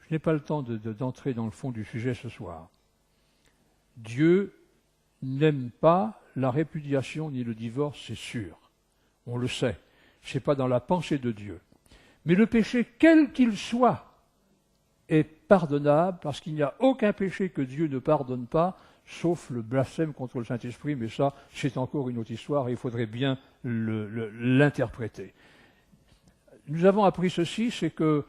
je n'ai pas le temps d'entrer dans le fond du sujet ce soir. Dieu n'aime pas la répudiation ni le divorce, c'est sûr. On le sait. Ce n'est pas dans la pensée de Dieu. Mais le péché, quel qu'il soit, est pardonnable, parce qu'il n'y a aucun péché que Dieu ne pardonne pas, sauf le blasphème contre le Saint-Esprit, mais ça, c'est encore une autre histoire, et il faudrait bien l'interpréter. Nous avons appris ceci, c'est que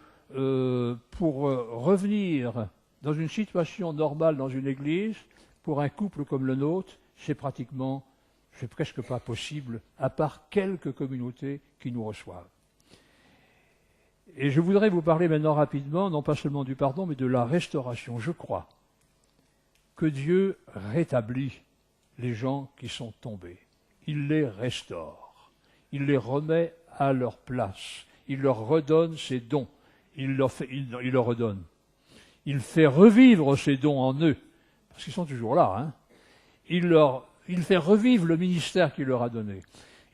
pour revenir dans une situation normale dans une église, pour un couple comme le nôtre, c'est presque pas possible, à part quelques communautés qui nous reçoivent. Et je voudrais vous parler maintenant rapidement, non pas seulement du pardon, mais de la restauration. Je crois que Dieu rétablit les gens qui sont tombés. Il les restaure. Il les remet à leur place. Il leur redonne ses dons. Il leur redonne. Il fait revivre ses dons en eux, parce qu'ils sont toujours là. Hein. Il fait revivre le ministère qu'il leur a donné.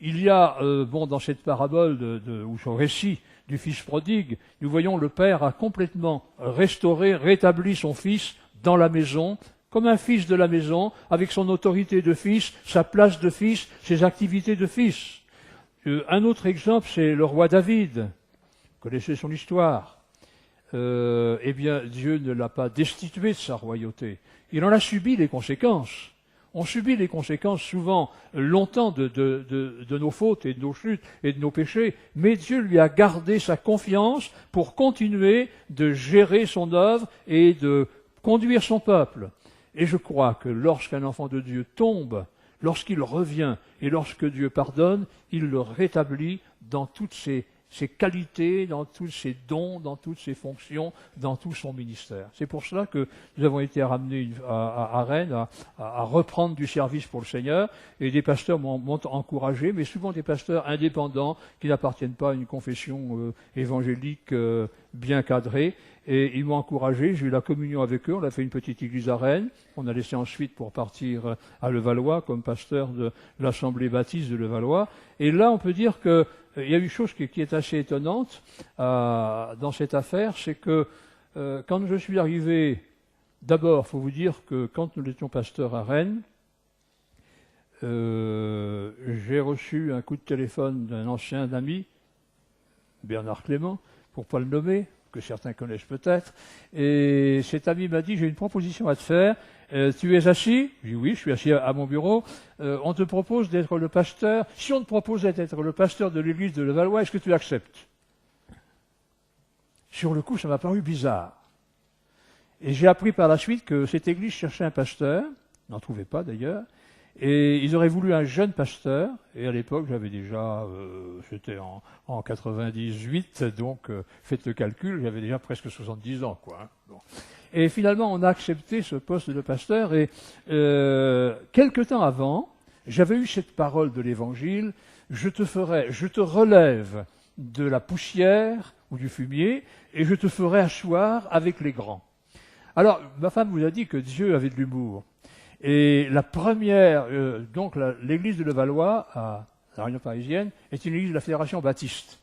Il y a, dans cette parabole ou ce récit du fils prodigue, nous voyons le père a complètement restauré, rétabli son fils dans la maison, comme un fils de la maison, avec son autorité de fils, sa place de fils, ses activités de fils. Un autre exemple, c'est le roi David. Vous connaissez son histoire. Eh bien, Dieu ne l'a pas destitué de sa royauté. Il en a subi les conséquences. On subit les conséquences souvent longtemps de nos fautes et de nos chutes et de nos péchés, mais Dieu lui a gardé sa confiance pour continuer de gérer son œuvre et de conduire son peuple. Et je crois que lorsqu'un enfant de Dieu tombe, lorsqu'il revient et lorsque Dieu pardonne, il le rétablit dans toutes ses qualités, dans tous ses dons, dans toutes ses fonctions, dans tout son ministère. C'est pour cela que nous avons été ramenés à Rennes à reprendre du service pour le Seigneur, et des pasteurs m'ont encouragé, mais souvent des pasteurs indépendants qui n'appartiennent pas à une confession évangélique bien cadrée, et ils m'ont encouragé, j'ai eu la communion avec eux, on a fait une petite église à Rennes, on a laissé ensuite pour partir à Levallois comme pasteur de l'Assemblée baptiste de Levallois, et là on peut dire que il y a une chose qui est assez étonnante dans cette affaire, c'est que quand je suis arrivé, d'abord, il faut vous dire que quand nous étions pasteurs à Rennes, j'ai reçu un coup de téléphone d'un ancien ami, Bernard Clément, pour ne pas le nommer, que certains connaissent peut-être, et cet ami m'a dit, j'ai une proposition à te faire, tu es assis? J'ai dit oui, je suis assis à mon bureau, on te propose d'être le pasteur, si on te proposait d'être le pasteur de l'église de Levallois, est-ce que tu acceptes? Sur le coup, ça m'a paru bizarre. Et j'ai appris par la suite que cette église cherchait un pasteur, n'en trouvait pas d'ailleurs, et ils auraient voulu un jeune pasteur, et à l'époque, j'avais déjà, c'était en 98, donc faites le calcul, j'avais déjà presque 70 ans, quoi. Hein. Bon. Et finalement, on a accepté ce poste de pasteur, et quelque temps avant, j'avais eu cette parole de l'Évangile, je te relève de la poussière ou du fumier, et je te ferai asseoir avec les grands. Alors, ma femme vous a dit que Dieu avait de l'humour. Et la première, l'église de Levallois, à la Réunion parisienne, est une église de la Fédération baptiste.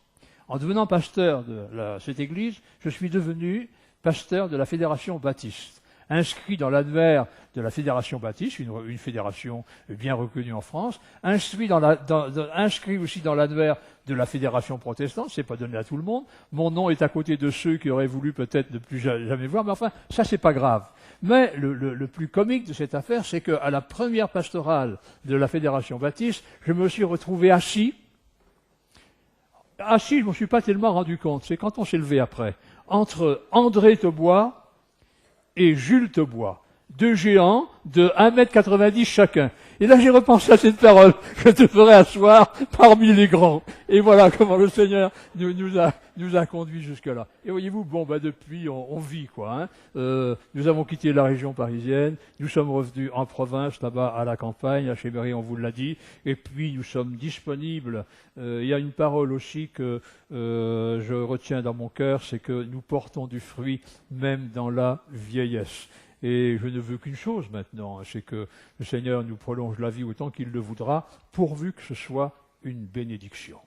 En devenant pasteur de cette église, je suis devenu pasteur de la Fédération baptiste, inscrit dans l'annuaire de la Fédération baptiste, une fédération bien reconnue en France, inscrit aussi dans l'annuaire de la Fédération protestante, c'est pas donné à tout le monde. Mon nom est à côté de ceux qui auraient voulu peut-être ne plus jamais voir, mais enfin, ça c'est pas grave. Mais le plus comique de cette affaire, c'est qu'à la première pastorale de la Fédération baptiste, je me suis retrouvé assis, je ne me suis pas tellement rendu compte, c'est quand on s'est levé après, entre André Tebois et Jules Tebois, deux géants de 1,90 m chacun. Et là, j'ai repensé à cette parole, je te ferai asseoir parmi les grands. Et voilà comment le Seigneur nous a conduits jusque-là. Et voyez-vous, depuis, on vit, quoi. Hein. Nous avons quitté la région parisienne, nous sommes revenus en province, là-bas, à la campagne, à Chébéry, on vous l'a dit, et puis nous sommes disponibles. Il y a une parole aussi que je retiens dans mon cœur, c'est que nous portons du fruit, même dans la vieillesse. Et je ne veux qu'une chose maintenant, c'est que le Seigneur nous prolonge la vie autant qu'il le voudra, pourvu que ce soit une bénédiction,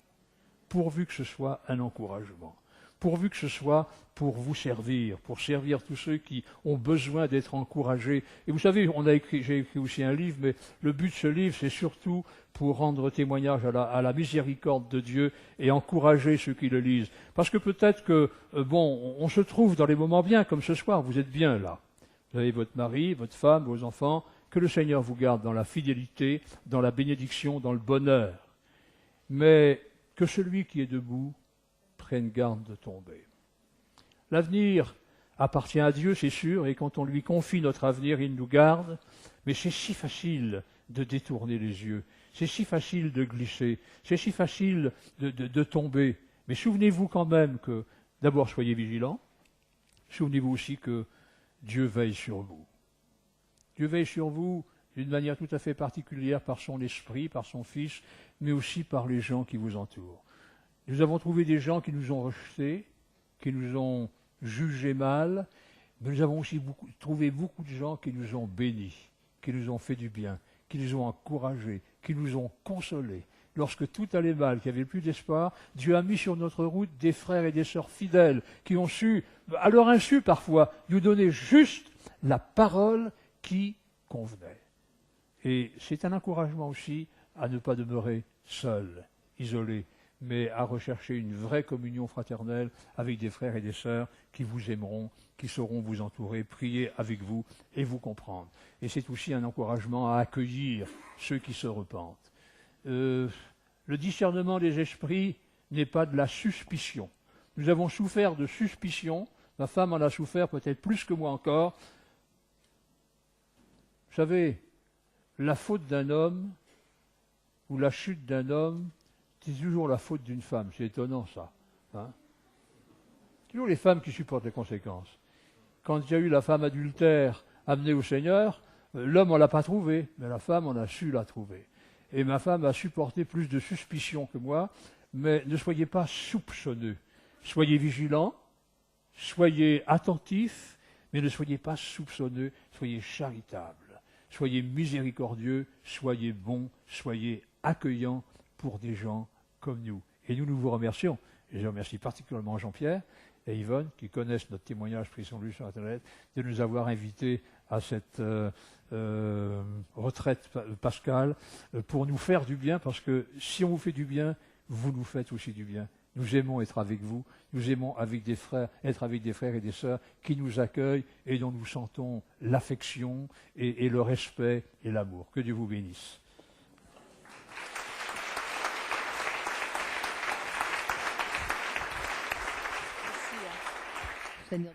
pourvu que ce soit un encouragement, pourvu que ce soit pour vous servir, pour servir tous ceux qui ont besoin d'être encouragés. Et vous savez, j'ai écrit aussi un livre, mais le but de ce livre, c'est surtout pour rendre témoignage à la miséricorde de Dieu et encourager ceux qui le lisent. Parce que peut-être que, on se trouve dans les moments bien, comme ce soir, vous êtes bien là. Vous avez votre mari, votre femme, vos enfants, que le Seigneur vous garde dans la fidélité, dans la bénédiction, dans le bonheur. Mais que celui qui est debout prenne garde de tomber. L'avenir appartient à Dieu, c'est sûr, et quand on lui confie notre avenir, il nous garde, mais c'est si facile de détourner les yeux, c'est si facile de glisser, c'est si facile de tomber. Mais souvenez-vous quand même que, d'abord, soyez vigilants, souvenez-vous aussi que Dieu veille sur vous. Dieu veille sur vous d'une manière tout à fait particulière par son esprit, par son Fils, mais aussi par les gens qui vous entourent. Nous avons trouvé des gens qui nous ont rejetés, qui nous ont jugés mal, mais nous avons aussi trouvé beaucoup de gens qui nous ont bénis, qui nous ont fait du bien, qui nous ont encouragés, qui nous ont consolés. Lorsque tout allait mal, qu'il n'y avait plus d'espoir, Dieu a mis sur notre route des frères et des sœurs fidèles qui ont su, à leur insu parfois, nous donner juste la parole qui convenait. Et c'est un encouragement aussi à ne pas demeurer seul, isolé, mais à rechercher une vraie communion fraternelle avec des frères et des sœurs qui vous aimeront, qui sauront vous entourer, prier avec vous et vous comprendre. Et c'est aussi un encouragement à accueillir ceux qui se repentent. Le discernement des esprits n'est pas de la suspicion. Nous avons souffert de suspicion, ma femme en a souffert peut-être plus que moi encore. Vous savez, la faute d'un homme ou la chute d'un homme, c'est toujours la faute d'une femme. C'est étonnant, ça. Hein? Toujours les femmes qui supportent les conséquences. Quand il y a eu la femme adultère amenée au Seigneur, l'homme ne l'a pas trouvée, mais la femme en a su la trouver. Et ma femme a supporté plus de suspicion que moi, mais ne soyez pas soupçonneux. Soyez vigilants, soyez attentifs, mais ne soyez pas soupçonneux, soyez charitables, soyez miséricordieux, soyez bons, soyez accueillants pour des gens comme nous. Et nous vous remercions. Et je remercie particulièrement Jean-Pierre et Yvonne, qui connaissent notre témoignage pris sur lui sur Internet, de nous avoir invités à cette retraite pascale pour nous faire du bien, parce que si on vous fait du bien, vous nous faites aussi du bien. Nous aimons être avec vous, nous aimons être avec des frères et des sœurs qui nous accueillent et dont nous sentons l'affection et le respect et l'amour. Que Dieu vous bénisse. Seigneur.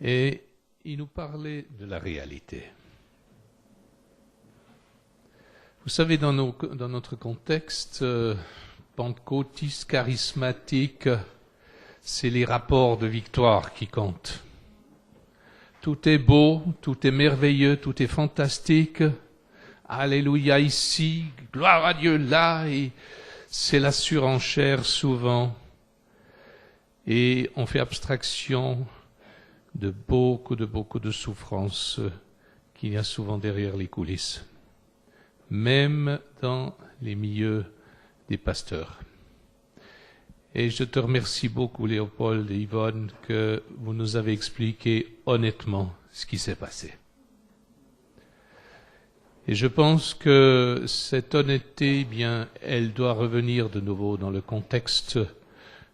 Et il nous parlait de la réalité. Vous savez, dans notre contexte pentecôtiste, charismatique, c'est les rapports de victoire qui comptent. Tout est beau, tout est merveilleux, tout est fantastique. Alléluia ici, gloire à Dieu là, et c'est la surenchère souvent. Et on fait abstraction de beaucoup de souffrances qu'il y a souvent derrière les coulisses, même dans les milieux des pasteurs. Et je te remercie beaucoup, Léopold et Yvonne, que vous nous avez expliqué honnêtement ce qui s'est passé. Et je pense que cette honnêteté, eh bien, elle doit revenir de nouveau dans le contexte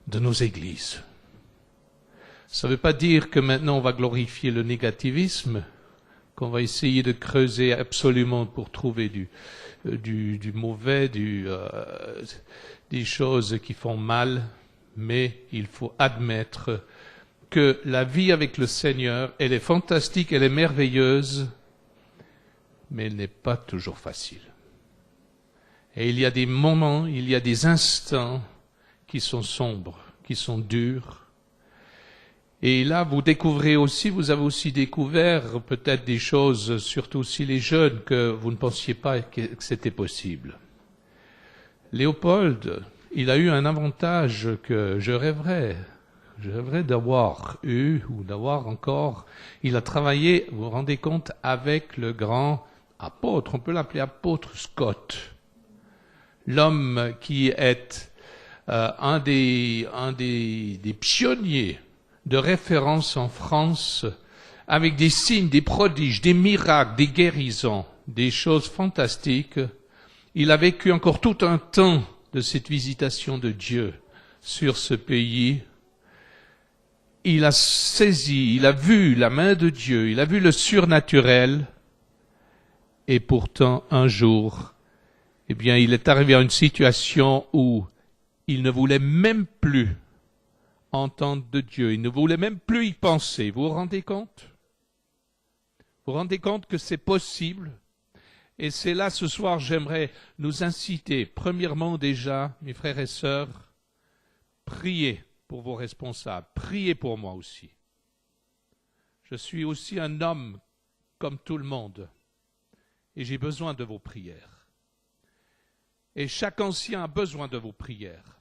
de nos églises. Ça ne veut pas dire que maintenant on va glorifier le négativisme, qu'on va essayer de creuser absolument pour trouver du mauvais, des choses qui font mal, mais il faut admettre que la vie avec le Seigneur, elle est fantastique, elle est merveilleuse, mais elle n'est pas toujours facile. Et il y a des moments, il y a des instants qui sont sombres, qui sont durs. Et là, vous découvrez aussi, vous avez aussi découvert peut-être des choses, surtout aussi les jeunes, que vous ne pensiez pas que c'était possible. Léopold, il a eu un avantage que je rêverais d'avoir eu ou d'avoir encore. Il a travaillé, vous vous rendez compte, avec le grand apôtre, on peut l'appeler apôtre Scott, l'homme qui est un des pionniers de référence en France, avec des signes, des prodiges, des miracles, des guérisons, des choses fantastiques. Il a vécu encore tout un temps de cette visitation de Dieu sur ce pays. Il a saisi, il a vu la main de Dieu, il a vu le surnaturel, et pourtant un jour, eh bien, il est arrivé à une situation où il ne voulait même plus entendre de Dieu, il ne voulait même plus y penser. Vous vous rendez compte? Vous vous rendez compte que c'est possible? Et c'est là, ce soir, j'aimerais nous inciter, premièrement déjà, mes frères et sœurs, priez pour vos responsables, priez pour moi aussi. Je suis aussi un homme comme tout le monde, et j'ai besoin de vos prières. Et chaque ancien a besoin de vos prières.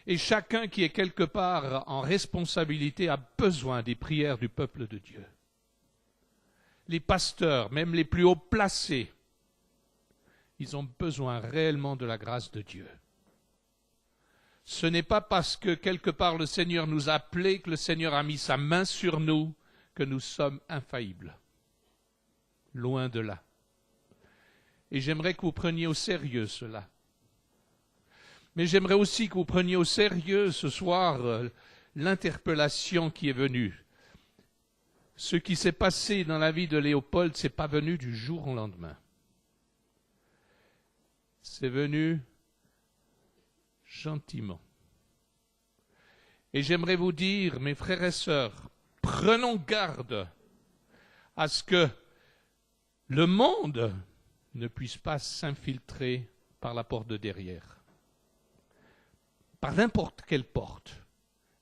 Et chacun qui est quelque part en responsabilité a besoin des prières du peuple de Dieu. Les pasteurs, même les plus haut placés, ils ont besoin réellement de la grâce de Dieu. Ce n'est pas parce que quelque part le Seigneur nous a appelés, que le Seigneur a mis sa main sur nous, que nous sommes infaillibles. Loin de là. Et j'aimerais que vous preniez au sérieux cela. Mais j'aimerais aussi que vous preniez au sérieux ce soir l'interpellation qui est venue. Ce qui s'est passé dans la vie de Léopold, ce n'est pas venu du jour au lendemain. C'est venu gentiment. Et j'aimerais vous dire, mes frères et sœurs, prenons garde à ce que le monde ne puisse pas s'infiltrer par la porte de derrière. Par n'importe quelle porte.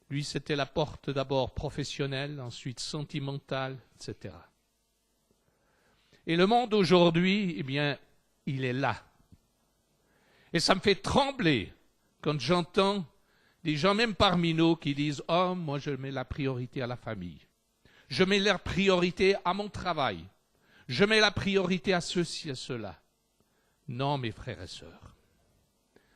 Lui, c'était la porte d'abord professionnelle, ensuite sentimentale, etc. Et le monde aujourd'hui, eh bien, il est là. Et ça me fait trembler quand j'entends des gens, même parmi nous, qui disent « Oh, moi je mets la priorité à la famille. Je mets la priorité à mon travail. Je mets la priorité à ceci, à cela. » Non, mes frères et sœurs.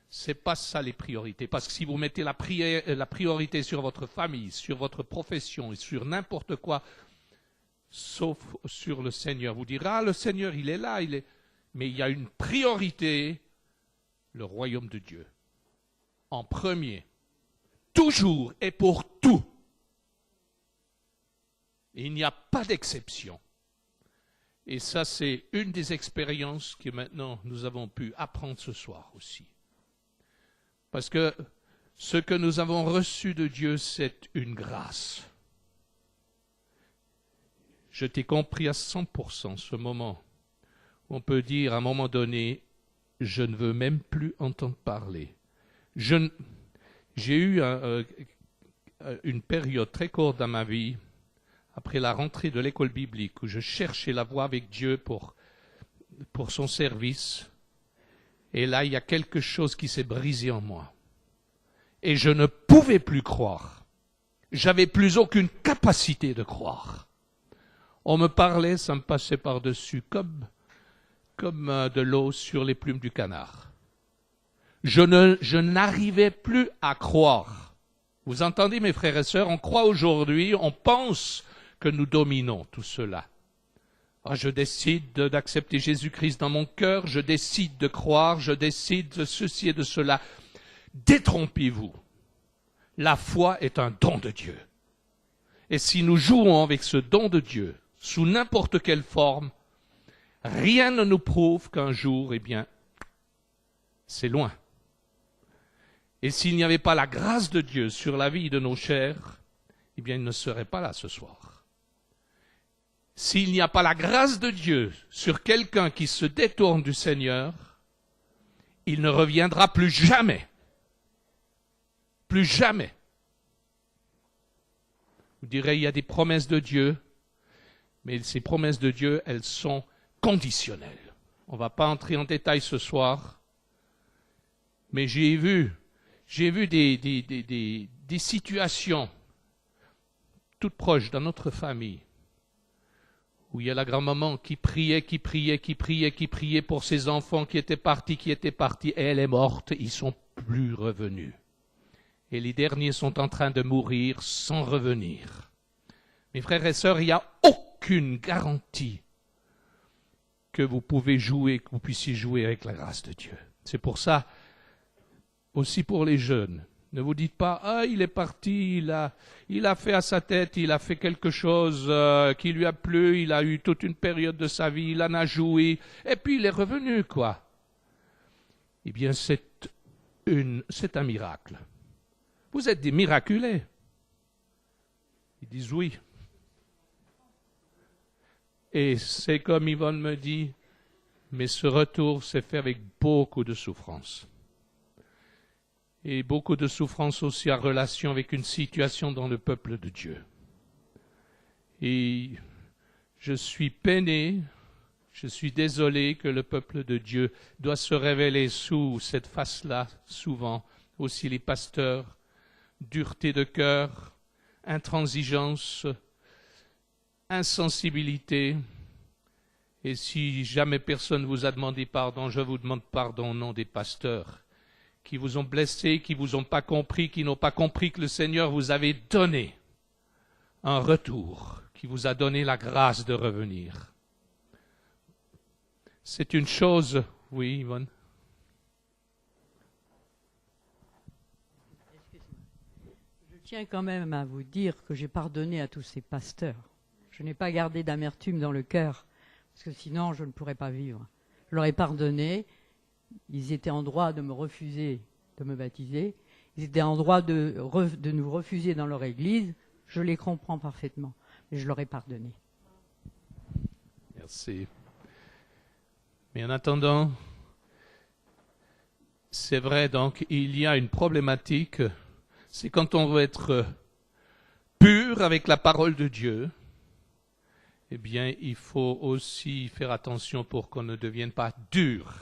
C'est pas ça les priorités. Parce que si vous mettez la priorité sur votre famille, sur votre profession et sur n'importe quoi, sauf sur le Seigneur, vous direz « Ah, le Seigneur, il est là. Mais il y a une priorité, le royaume de Dieu. En premier. Toujours et pour tout. Et il n'y a pas d'exception. Et ça, c'est une des expériences que maintenant nous avons pu apprendre ce soir aussi. Parce que ce que nous avons reçu de Dieu, c'est une grâce. Je t'ai compris à 100% ce moment. On peut dire à un moment donné, je ne veux même plus entendre parler. J'ai eu une période très courte dans ma vie, après la rentrée de l'école biblique, où je cherchais la voie avec Dieu pour son service. Et là, il y a quelque chose qui s'est brisé en moi. Et je ne pouvais plus croire. J'avais plus aucune capacité de croire. On me parlait, ça me passait par-dessus comme de l'eau sur les plumes du canard. Je n'arrivais plus à croire. Vous entendez, mes frères et sœurs, on croit aujourd'hui, on pense que nous dominons tout cela. Ah, je décide d'accepter Jésus-Christ dans mon cœur, je décide de croire, je décide de ceci et de cela. Détrompez-vous. La foi est un don de Dieu. Et si nous jouons avec ce don de Dieu, sous n'importe quelle forme, rien ne nous prouve qu'un jour, eh bien, c'est loin. Et s'il n'y avait pas la grâce de Dieu sur la vie de nos chers, eh bien, il ne serait pas là ce soir. S'il n'y a pas la grâce de Dieu sur quelqu'un qui se détourne du Seigneur, il ne reviendra plus jamais. Plus jamais. Vous direz, il y a des promesses de Dieu, mais ces promesses de Dieu, elles sont conditionnelles. On ne va pas entrer en détail ce soir, mais j'ai vu des situations toutes proches dans notre famille, où il y a la grand-maman qui priait pour ses enfants qui étaient partis, et elle est morte, ils ne sont plus revenus. Et les derniers sont en train de mourir sans revenir. Mes frères et sœurs, il n'y a aucune garantie que vous pouvez jouer, que vous puissiez jouer avec la grâce de Dieu. C'est pour ça, aussi pour les jeunes, ne vous dites pas, ah, il est parti, il a fait à sa tête, il a fait quelque chose qui lui a plu, il a eu toute une période de sa vie, il en a joué, et puis il est revenu, quoi. Eh bien, c'est un miracle. Vous êtes des miraculés. Ils disent oui. Et c'est comme Yvonne me dit, mais ce retour s'est fait avec beaucoup de souffrance. Et beaucoup de souffrance aussi en relation avec une situation dans le peuple de Dieu. Et je suis peiné, je suis désolé que le peuple de Dieu doit se révéler sous cette face-là, souvent, aussi les pasteurs, dureté de cœur, intransigeance, insensibilité. Et si jamais personne vous a demandé pardon, je vous demande pardon au nom des pasteurs qui vous ont blessé, qui vous ont pas compris, qui n'ont pas compris que le Seigneur vous avait donné un retour, qui vous a donné la grâce de revenir. C'est une chose, oui, Yvonne. Je tiens quand même à vous dire que j'ai pardonné à tous ces pasteurs. Je n'ai pas gardé d'amertume dans le cœur, parce que sinon je ne pourrais pas vivre. Je leur ai pardonné. Ils étaient en droit de me refuser de me baptiser. Ils étaient en droit de nous refuser dans leur église. Je les comprends parfaitement, mais je leur ai pardonné. Merci. Mais en attendant, c'est vrai, donc, il y a une problématique. C'est quand on veut être pur avec la parole de Dieu, eh bien, il faut aussi faire attention pour qu'on ne devienne pas dur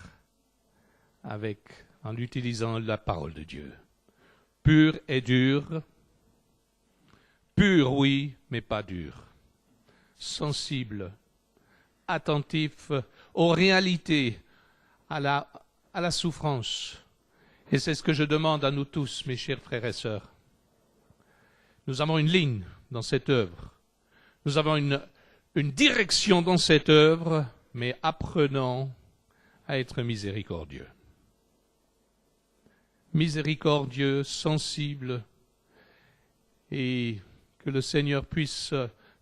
en utilisant la parole de Dieu. Pur et dur. Pur, oui, mais pas dur. Sensible, attentif aux réalités, à la souffrance. Et c'est ce que je demande à nous tous, mes chers frères et sœurs. Nous avons une ligne dans cette œuvre. Nous avons une direction dans cette œuvre, mais apprenons à être miséricordieux. Miséricordieux, sensible, et que le Seigneur puisse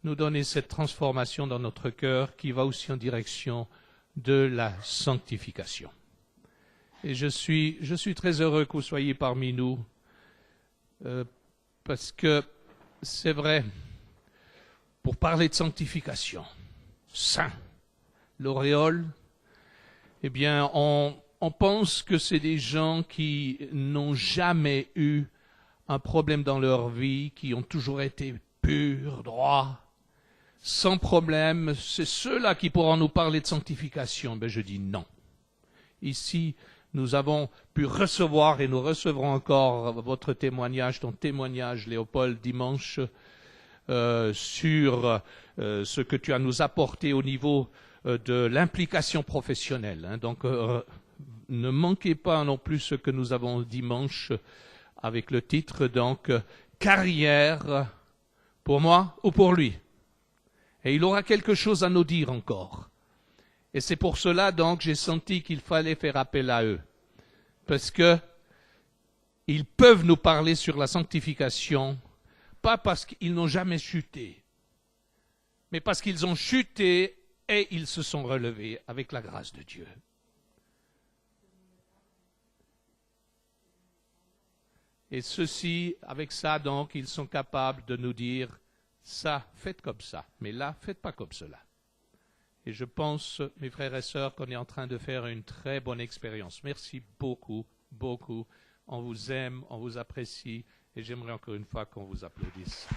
nous donner cette transformation dans notre cœur qui va aussi en direction de la sanctification. Et je suis très heureux que vous soyez parmi nous, parce que c'est vrai, pour parler de sanctification, saint, l'auréole, eh bien, on pense que c'est des gens qui n'ont jamais eu un problème dans leur vie, qui ont toujours été purs, droits, sans problème. C'est ceux-là qui pourront nous parler de sanctification. Ben, je dis non. Ici, nous avons pu recevoir, et nous recevrons encore votre témoignage, ton témoignage, Léopold, dimanche, sur ce que tu as nous apporté au niveau de l'implication professionnelle. Hein. Donc, ne manquez pas non plus ce que nous avons dimanche avec le titre, donc, carrière pour moi ou pour lui. Et il aura quelque chose à nous dire encore. Et c'est pour cela, donc, j'ai senti qu'il fallait faire appel à eux. Parce que ils peuvent nous parler sur la sanctification, pas parce qu'ils n'ont jamais chuté, mais parce qu'ils ont chuté et ils se sont relevés avec la grâce de Dieu. Et ceux-ci, avec ça, donc, ils sont capables de nous dire, ça, faites comme ça, mais là, faites pas comme cela. Et je pense, mes frères et sœurs, qu'on est en train de faire une très bonne expérience. Merci beaucoup, beaucoup. On vous aime, on vous apprécie, et j'aimerais encore une fois qu'on vous applaudisse.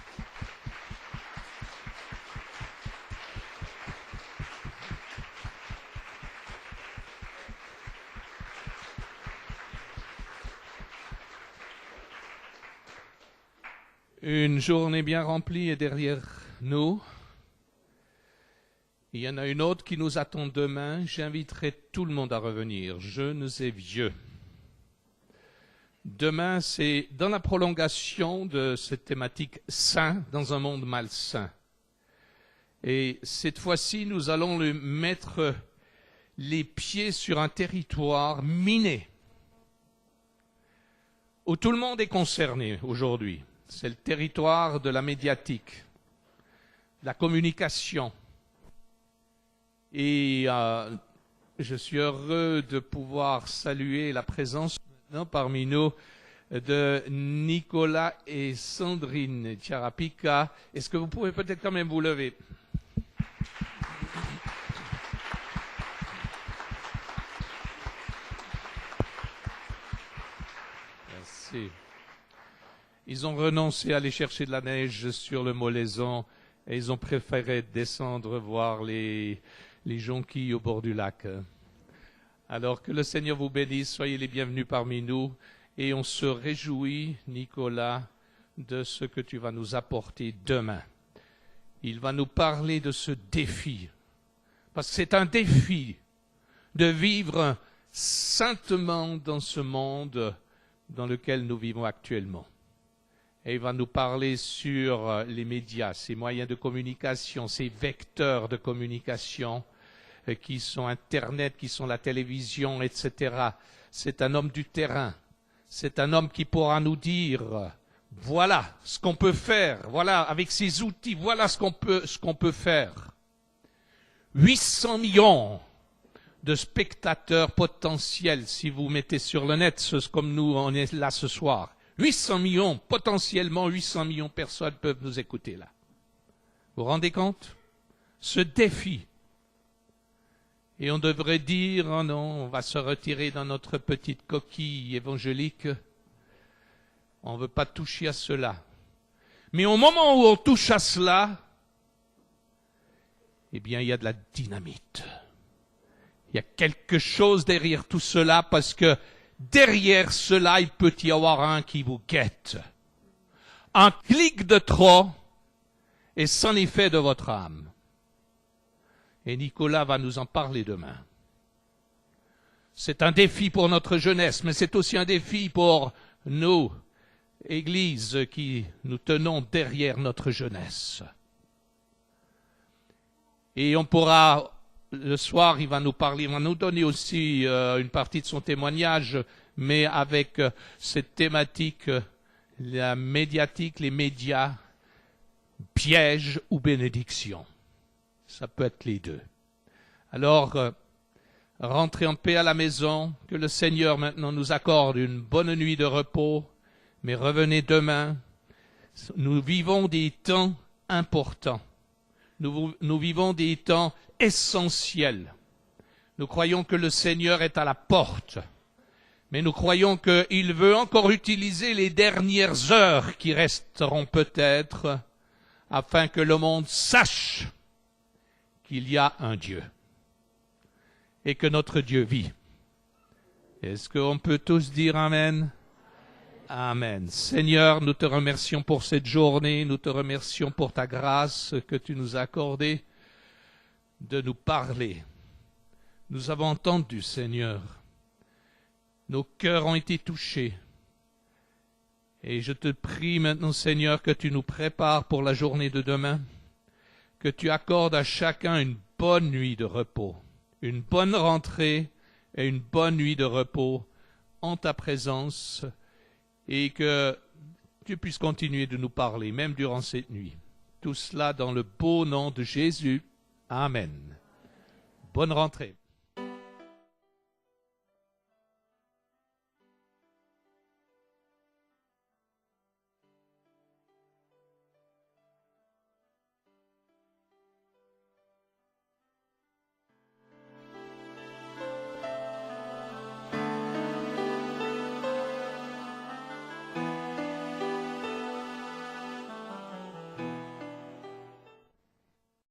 Une journée bien remplie est derrière nous. Il y en a une autre qui nous attend demain. J'inviterai tout le monde à revenir, jeunes et vieux. Demain, c'est dans la prolongation de cette thématique saint dans un monde malsain. Et cette fois-ci, nous allons mettre les pieds sur un territoire miné, où tout le monde est concerné aujourd'hui. C'est le territoire de la médiatique, de la communication. Et je suis heureux de pouvoir saluer la présence maintenant parmi nous de Nicolas et Sandrine Tiarapika. Est-ce que vous pouvez peut-être quand même vous lever? Merci. Ils ont renoncé à aller chercher de la neige sur le Molaison et ils ont préféré descendre voir les jonquilles au bord du lac. Alors que le Seigneur vous bénisse, soyez les bienvenus parmi nous et on se réjouit, Nicolas, de ce que tu vas nous apporter demain. Il va nous parler de ce défi, parce que c'est un défi de vivre saintement dans ce monde dans lequel nous vivons actuellement. Et il va nous parler sur les médias, ces moyens de communication, ces vecteurs de communication qui sont Internet, qui sont la télévision, etc. C'est un homme du terrain. C'est un homme qui pourra nous dire, voilà ce qu'on peut faire, voilà avec ces outils, voilà ce qu'on peut faire. 800 millions de spectateurs potentiels, si vous mettez sur le net, comme nous, on est là ce soir. 800 millions, potentiellement 800 millions de personnes peuvent nous écouter là. Vous vous rendez compte? Ce défi. Et on devrait dire, oh non, on va se retirer dans notre petite coquille évangélique. On ne veut pas toucher à cela. Mais au moment où on touche à cela, eh bien, il y a de la dynamite. Il y a quelque chose derrière tout cela parce que derrière cela, il peut y avoir un qui vous guette. Un clic de trop et c'en est fait de votre âme. Et Nicolas va nous en parler demain. C'est un défi pour notre jeunesse, mais c'est aussi un défi pour nous, Église, qui nous tenons derrière notre jeunesse. Et on pourra, le soir, il va nous parler, il va nous donner aussi une partie de son témoignage, mais avec cette thématique, la médiatique, les médias, piège ou bénédiction. Ça peut être les deux. Alors, rentrez en paix à la maison, que le Seigneur maintenant nous accorde une bonne nuit de repos, mais revenez demain. Nous vivons des temps importants. Nous vivons des temps essentiels. Nous croyons que le Seigneur est à la porte, mais nous croyons qu'il veut encore utiliser les dernières heures qui resteront peut-être afin que le monde sache qu'il y a un Dieu et que notre Dieu vit. Est-ce qu'on peut tous dire Amen? Amen. Seigneur, nous te remercions pour cette journée, nous te remercions pour ta grâce que tu nous as accordée de nous parler. Nous avons entendu, Seigneur. Nos cœurs ont été touchés. Et je te prie maintenant, Seigneur, que tu nous prépares pour la journée de demain, que tu accordes à chacun une bonne nuit de repos, une bonne rentrée et une bonne nuit de repos en ta présence, et que tu puisses continuer de nous parler, même durant cette nuit. Tout cela dans le beau nom de Jésus. Amen. Bonne rentrée.